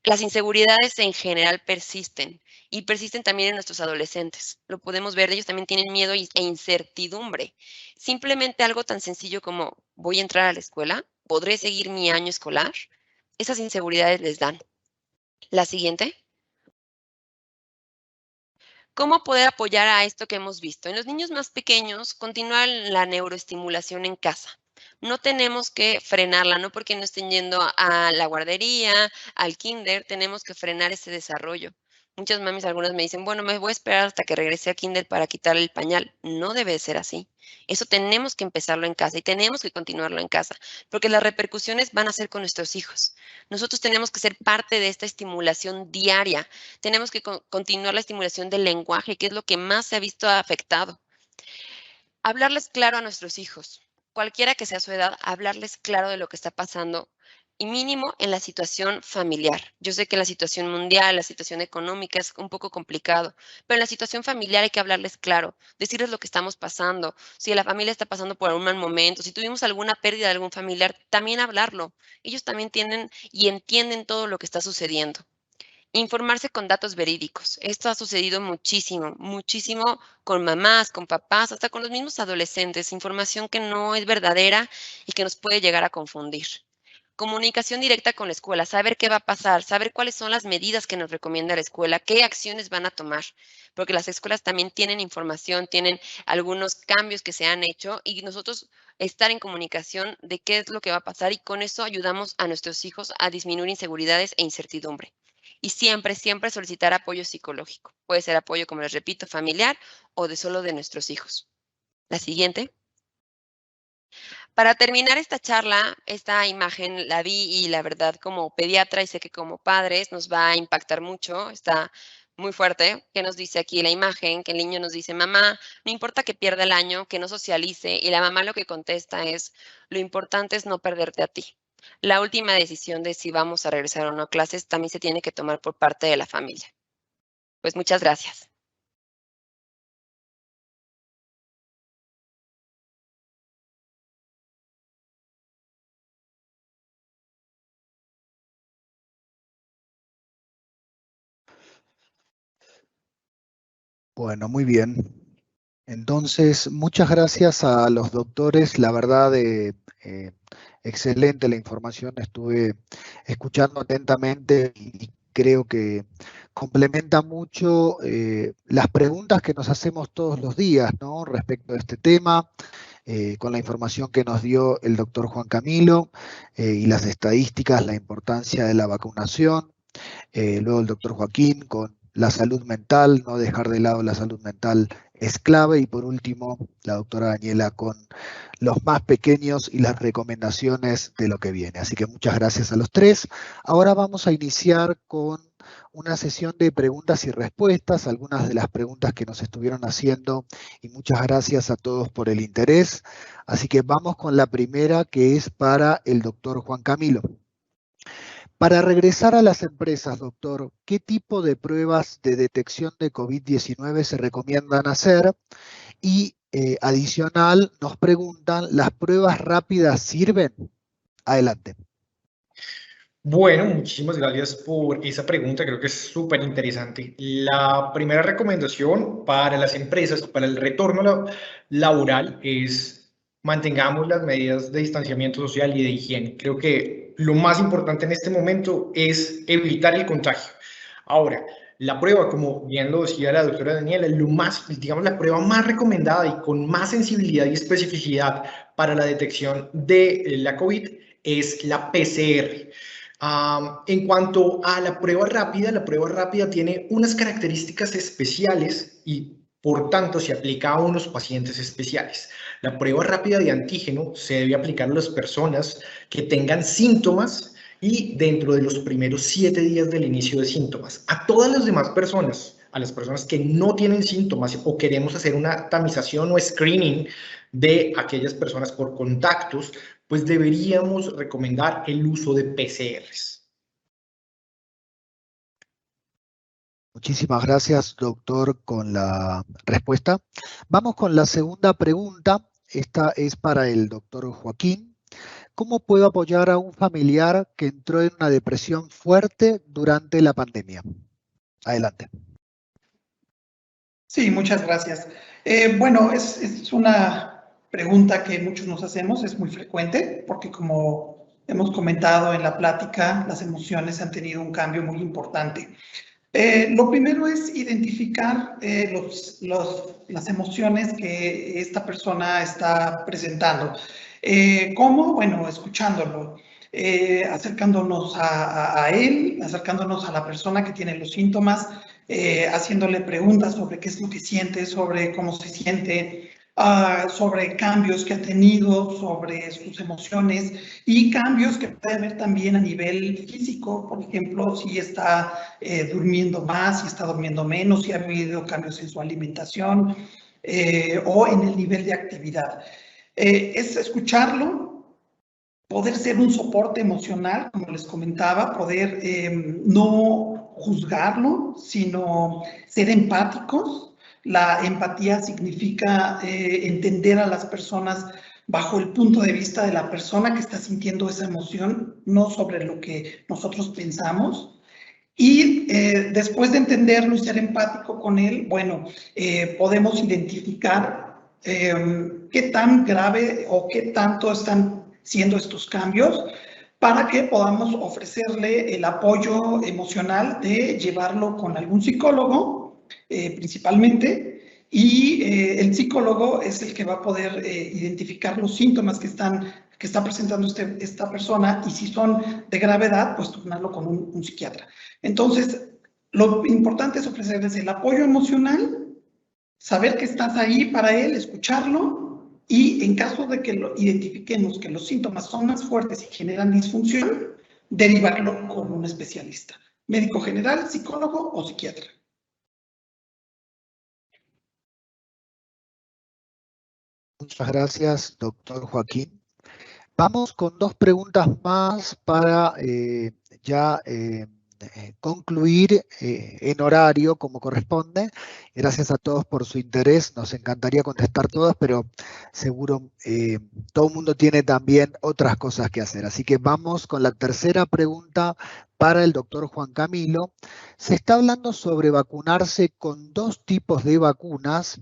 S5: Las inseguridades en general persisten y persisten también en nuestros adolescentes. Lo podemos ver, ellos también tienen miedo e incertidumbre. Simplemente algo tan sencillo como, ¿voy a entrar a la escuela? ¿Podré seguir mi año escolar? Esas inseguridades les dan. La siguiente. ¿Cómo poder apoyar a esto que hemos visto? En los niños más pequeños, continúa la neuroestimulación en casa. No tenemos que frenarla, no porque no estén yendo a la guardería, al kinder, tenemos que frenar ese desarrollo. Muchas mamis, algunas me dicen, bueno, me voy a esperar hasta que regrese a kinder para quitarle el pañal. No debe ser así. Eso tenemos que empezarlo en casa y tenemos que continuarlo en casa, porque las repercusiones van a ser con nuestros hijos. Nosotros tenemos que ser parte de esta estimulación diaria. Tenemos que continuar la estimulación del lenguaje, que es lo que más se ha visto afectado. Hablarles claro a nuestros hijos, cualquiera que sea su edad, hablarles claro de lo que está pasando y mínimo en la situación familiar. Yo sé que la situación mundial, la situación económica es un poco complicado, pero en la situación familiar hay que hablarles claro, decirles lo que estamos pasando, si la familia está pasando por un mal momento, si tuvimos alguna pérdida de algún familiar, también hablarlo. Ellos también tienen y entienden todo lo que está sucediendo. Informarse con datos verídicos. Esto ha sucedido muchísimo, muchísimo con mamás, con papás, hasta con los mismos adolescentes. Información que no es verdadera y que nos puede llegar a confundir. Comunicación directa con la escuela, saber qué va a pasar, saber cuáles son las medidas que nos recomienda la escuela, qué acciones van a tomar, porque las escuelas también tienen información, tienen algunos cambios que se han hecho y nosotros estar en comunicación de qué es lo que va a pasar y con eso ayudamos a nuestros hijos a disminuir inseguridades e incertidumbre. Y siempre, siempre solicitar apoyo psicológico. Puede ser apoyo, como les repito, familiar o de solo de nuestros hijos. La siguiente. Para terminar esta charla, esta imagen la vi y la verdad como pediatra y sé que como padres nos va a impactar mucho, está muy fuerte, que nos dice aquí la imagen, que el niño nos dice, mamá, no importa que pierda el año, que no socialice, y la mamá lo que contesta es, lo importante es no perderte a ti. La última decisión de si vamos a regresar o no a clases también se tiene que tomar por parte de la familia. Pues muchas gracias.
S2: Bueno, muy bien. Entonces, muchas gracias a los doctores. La verdad, excelente la información. Estuve escuchando atentamente y creo que complementa mucho las preguntas que nos hacemos todos los días, ¿no? Respecto a este tema, con la información que nos dio el doctor Juan Camilo y las estadísticas, la importancia de la vacunación. Luego el doctor Joaquín con la salud mental, no dejar de lado la salud mental es clave. Y por último, la doctora Daniela con los más pequeños y las recomendaciones de lo que viene. Así que muchas gracias a los tres. Ahora vamos a iniciar con una sesión de preguntas y respuestas, algunas de las preguntas que nos estuvieron haciendo, y muchas gracias a todos por el interés. Así que vamos con la primera, que es para el doctor Juan Camilo. Para regresar a las empresas, doctor, ¿qué tipo de pruebas de detección de COVID-19 se recomiendan hacer? Y adicional, nos preguntan, ¿las pruebas rápidas sirven? Adelante.
S3: Bueno, muchísimas gracias por esa pregunta, creo que es súper interesante. La primera recomendación para las empresas, para el retorno laboral, es mantengamos las medidas de distanciamiento social y de higiene. Creo que lo más importante en este momento es evitar el contagio. Ahora, la prueba, como bien lo decía la doctora Daniela, digamos, la prueba más recomendada y con más sensibilidad y especificidad para la detección de la COVID es la PCR. En cuanto a la prueba rápida tiene unas características especiales y por tanto se aplica a unos pacientes especiales. La prueba rápida de antígeno se debe aplicar a las personas que tengan síntomas y dentro de los primeros 7 días del inicio de síntomas. A todas las demás personas, a las personas que no tienen síntomas o queremos hacer una tamización o screening de aquellas personas por contactos, pues deberíamos recomendar el uso de PCRs.
S2: Muchísimas gracias, doctor, con la respuesta. Vamos con la segunda pregunta. Esta es para el doctor Joaquín. ¿Cómo puedo apoyar a un familiar que entró en una depresión fuerte durante la pandemia? Adelante.
S4: Sí, muchas gracias. Bueno, es una pregunta que muchos nos hacemos, es muy frecuente, porque como hemos comentado en la plática, las emociones han tenido un cambio muy importante. Lo primero es identificar las emociones que esta persona está presentando. ¿Cómo? Bueno, escuchándolo, acercándonos a él, acercándonos a la persona que tiene los síntomas, haciéndole preguntas sobre qué es lo que siente, sobre cómo se siente, sobre cambios que ha tenido, sobre sus emociones y cambios que puede haber también a nivel físico, por ejemplo, si está durmiendo más, si está durmiendo menos, si ha habido cambios en su alimentación o en el nivel de actividad. Es escucharlo, poder ser un soporte emocional, como les comentaba, poder no juzgarlo, sino ser empáticos. La empatía significa entender a las personas bajo el punto de vista de la persona que está sintiendo esa emoción, no sobre lo que nosotros pensamos. Y después de entenderlo y ser empático con él, bueno, podemos identificar qué tan grave o qué tanto están siendo estos cambios para que podamos ofrecerle el apoyo emocional de llevarlo con algún psicólogo, principalmente, y el psicólogo es el que va a poder identificar los síntomas que está presentando esta persona, y si son de gravedad, pues turnarlo con un psiquiatra. Entonces, lo importante es ofrecerles el apoyo emocional, saber que estás ahí para él, escucharlo, y en caso de que identifiquemos que los síntomas son más fuertes y generan disfunción, derivarlo con un especialista, médico general, psicólogo o psiquiatra.
S2: Muchas gracias, doctor Joaquín. Vamos con dos preguntas más para concluir en horario como corresponde. Gracias a todos por su interés. Nos encantaría contestar todas, pero seguro todo el mundo tiene también otras cosas que hacer. Así que vamos con la tercera pregunta para el doctor Juan Camilo. Se está hablando sobre vacunarse con dos tipos de vacunas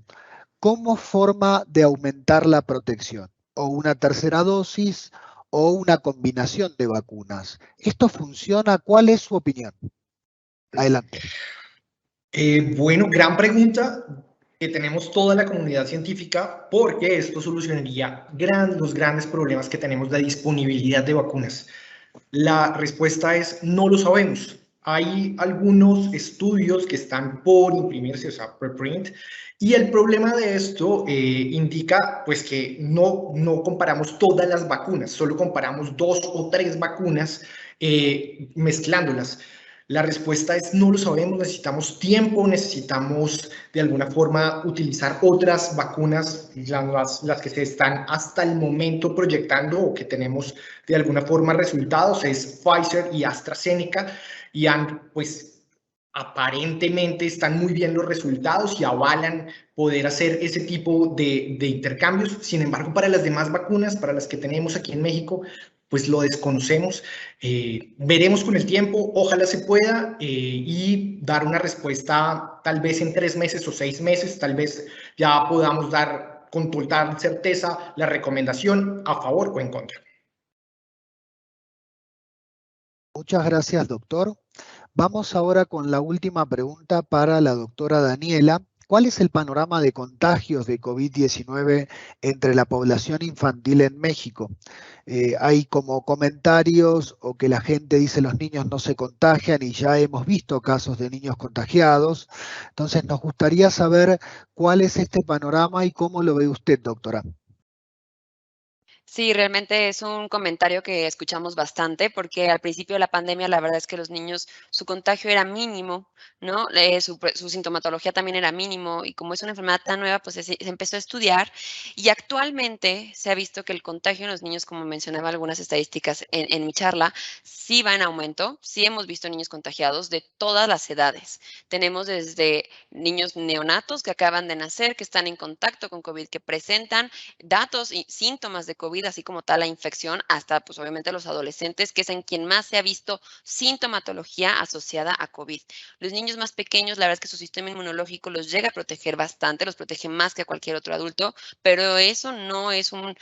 S2: como forma de aumentar la protección, o una tercera dosis, o una combinación de vacunas. ¿Esto funciona? ¿Cuál es su opinión? Adelante.
S3: Bueno, gran pregunta que tenemos toda la comunidad científica, porque esto solucionaría los grandes problemas que tenemos de disponibilidad de vacunas. La respuesta es no lo sabemos. Hay algunos estudios que están por imprimirse, o sea, preprint, y el problema de esto indica pues que no comparamos todas las vacunas, solo comparamos 2 o 3 vacunas mezclándolas. La respuesta es no lo sabemos, necesitamos tiempo, necesitamos de alguna forma utilizar otras vacunas, las que se están hasta el momento proyectando o que tenemos de alguna forma resultados, es Pfizer y AstraZeneca, y pues aparentemente están muy bien los resultados y avalan poder hacer ese tipo de intercambios. Sin embargo, para las demás vacunas, para las que tenemos aquí en México, pues lo desconocemos. Veremos con el tiempo, ojalá se pueda, y dar una respuesta tal vez en 3 meses o 6 meses, tal vez ya podamos dar con total certeza la recomendación a favor o en contra.
S2: Muchas gracias, doctor. Vamos ahora con la última pregunta para la doctora Daniela. ¿Cuál es el panorama de contagios de COVID-19 entre la población infantil en México? Hay como comentarios o que la gente dice los niños no se contagian, y ya hemos visto casos de niños contagiados. Entonces nos gustaría saber cuál es este panorama y cómo lo ve usted, doctora.
S5: Sí, realmente es un comentario que escuchamos bastante, porque al principio de la pandemia la verdad es que los niños, su contagio era mínimo, ¿no? Su sintomatología también era mínimo, y como es una enfermedad tan nueva, pues se empezó a estudiar, y actualmente se ha visto que el contagio en los niños, como mencionaba algunas estadísticas en mi charla, sí va en aumento. Sí hemos visto niños contagiados de todas las edades. Tenemos desde niños neonatos que acaban de nacer, que están en contacto con COVID, que presentan datos y síntomas de COVID, así como tal la infección, hasta pues obviamente los adolescentes, que es en quien más se ha visto sintomatología asociada a COVID. Los niños más pequeños, la verdad es que su sistema inmunológico los llega a proteger bastante, los protege más que a cualquier otro adulto, pero eso no es un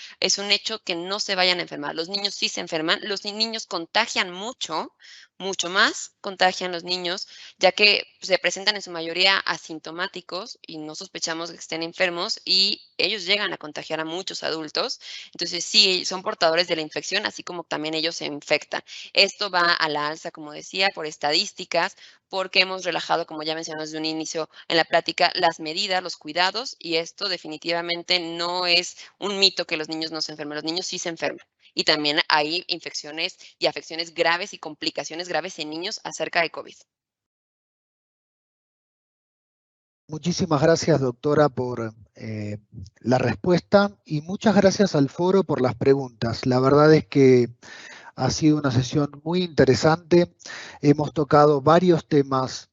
S5: hecho que no se vayan a enfermar. Los niños sí se enferman, los niños contagian mucho mucho más contagian los niños, ya que se presentan en su mayoría asintomáticos y no sospechamos que estén enfermos y ellos llegan a contagiar a muchos adultos. Entonces sí, son portadores de la infección, así como también ellos se infectan. Esto va a la alza, como decía, por estadísticas, porque hemos relajado, como ya mencionamos desde un inicio en la plática, las medidas, los cuidados, y esto definitivamente no es un mito que los niños no se enfermen, los niños sí se enferman. Y también hay infecciones y afecciones graves y complicaciones graves en niños acerca de COVID.
S2: Muchísimas gracias, doctora, por la respuesta y muchas gracias al foro por las preguntas. La verdad es que ha sido una sesión muy interesante. Hemos tocado varios temas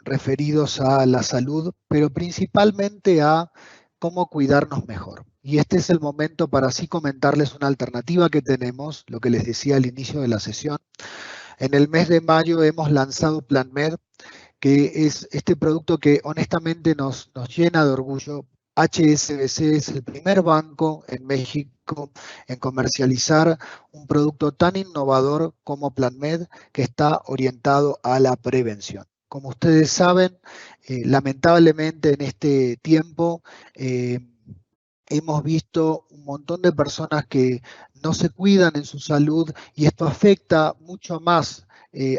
S2: referidos a la salud, pero principalmente a cómo cuidarnos mejor. Y este es el momento para así comentarles una alternativa que tenemos, lo que les decía al inicio de la sesión. En el mes de mayo hemos lanzado PlanMed, que es este producto que honestamente nos llena de orgullo. HSBC es el primer banco en México en comercializar un producto tan innovador como PlanMed, que está orientado a la prevención. Como ustedes saben, lamentablemente en este tiempo hemos visto un montón de personas que no se cuidan en su salud y esto afecta mucho más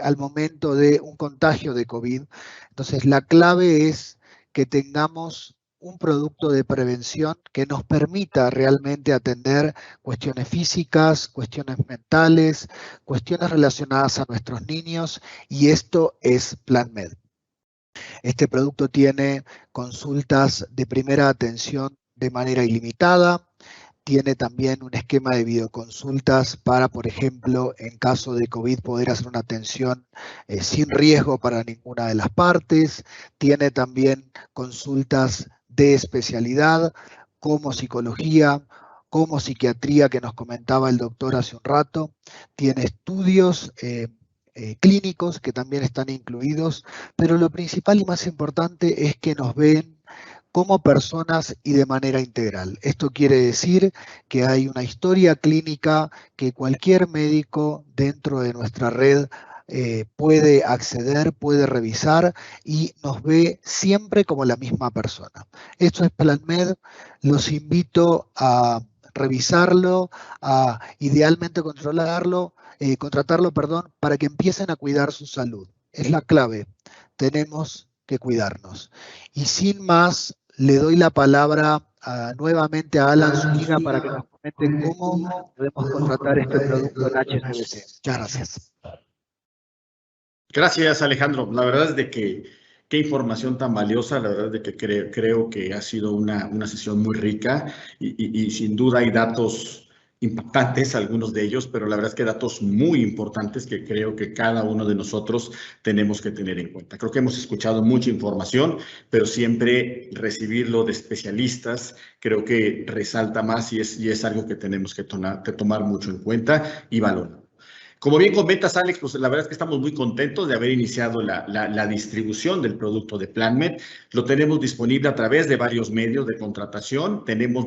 S2: al momento de un contagio de COVID. Entonces, la clave es que tengamos un producto de prevención que nos permita realmente atender cuestiones físicas, cuestiones mentales, cuestiones relacionadas a nuestros niños, y esto es PlanMed. Este producto tiene consultas de primera atención de manera ilimitada. Tiene también un esquema de videoconsultas para, por ejemplo, en caso de COVID, poder hacer una atención sin riesgo para ninguna de las partes. Tiene también consultas de especialidad, como psicología, como psiquiatría, que nos comentaba el doctor hace un rato. Tiene estudios clínicos que también están incluidos, pero lo principal y más importante es que nos ven como personas y de manera integral. Esto quiere decir que hay una historia clínica que cualquier médico dentro de nuestra red puede acceder, puede revisar y nos ve siempre como la misma persona. Esto es PlanMed. Los invito a revisarlo, a idealmente contratarlo, para que empiecen a cuidar su salud. Es la clave. Tenemos que cuidarnos. Y sin más, le doy la palabra nuevamente a Alan Zúñiga para que nos comente cómo podemos contratar este producto en HSBC. Muchas gracias.
S1: Gracias, Alejandro. La verdad es de que qué información tan valiosa. La verdad es de que creo que ha sido una sesión muy rica y sin duda hay datos impactantes, algunos de ellos, pero la verdad es que datos muy importantes que creo que cada uno de nosotros tenemos que tener en cuenta. Creo que hemos escuchado mucha información, pero siempre recibirlo de especialistas creo que resalta más y es algo que tenemos que tomar mucho en cuenta y valorar. Como bien comentas, Alex, pues la verdad es que estamos muy contentos de haber iniciado la distribución del producto de PlanMed. Lo tenemos disponible a través de varios medios de contratación. Tenemos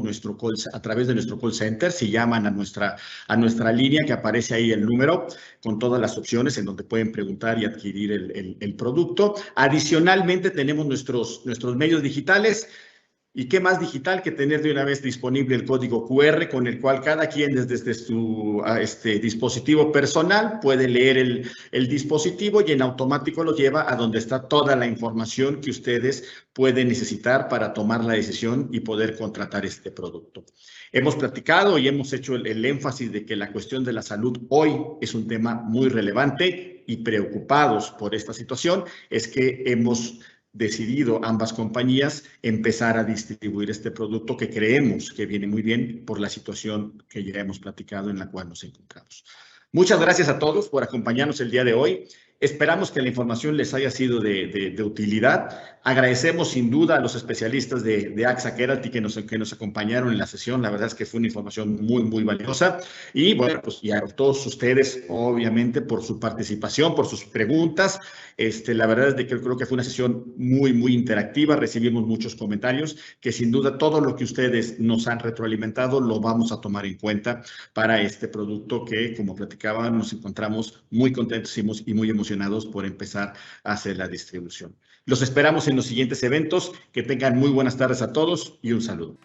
S1: a través de nuestro call center, si llaman a nuestra línea, que aparece ahí el número, con todas las opciones en donde pueden preguntar y adquirir el producto. Adicionalmente, tenemos nuestros medios digitales. ¿Y qué más digital que tener de una vez disponible el código QR con el cual cada quien desde su dispositivo personal puede leer el dispositivo y en automático lo lleva a donde está toda la información que ustedes pueden necesitar para tomar la decisión y poder contratar este producto? Hemos platicado y hemos hecho el énfasis de que la cuestión de la salud hoy es un tema muy relevante y preocupados por esta situación es que hemos decidido ambas compañías empezar a distribuir este producto que creemos que viene muy bien por la situación que ya hemos platicado en la cual nos encontramos. Muchas gracias a todos por acompañarnos el día de hoy Esperamos que la información les haya sido de utilidad. Agradecemos sin duda a los especialistas de AXA Keralty que nos acompañaron en la sesión. La verdad es que fue una información muy, muy valiosa. Y bueno, pues y a todos ustedes, obviamente, por su participación, por sus preguntas. La verdad es de que creo que fue una sesión muy, muy interactiva. Recibimos muchos comentarios que sin duda todo lo que ustedes nos han retroalimentado lo vamos a tomar en cuenta para este producto que, como platicaba, nos encontramos muy contentos y muy emocionados por empezar a hacer la distribución. Los esperamos en los siguientes eventos. Que tengan muy buenas tardes a todos y un saludo.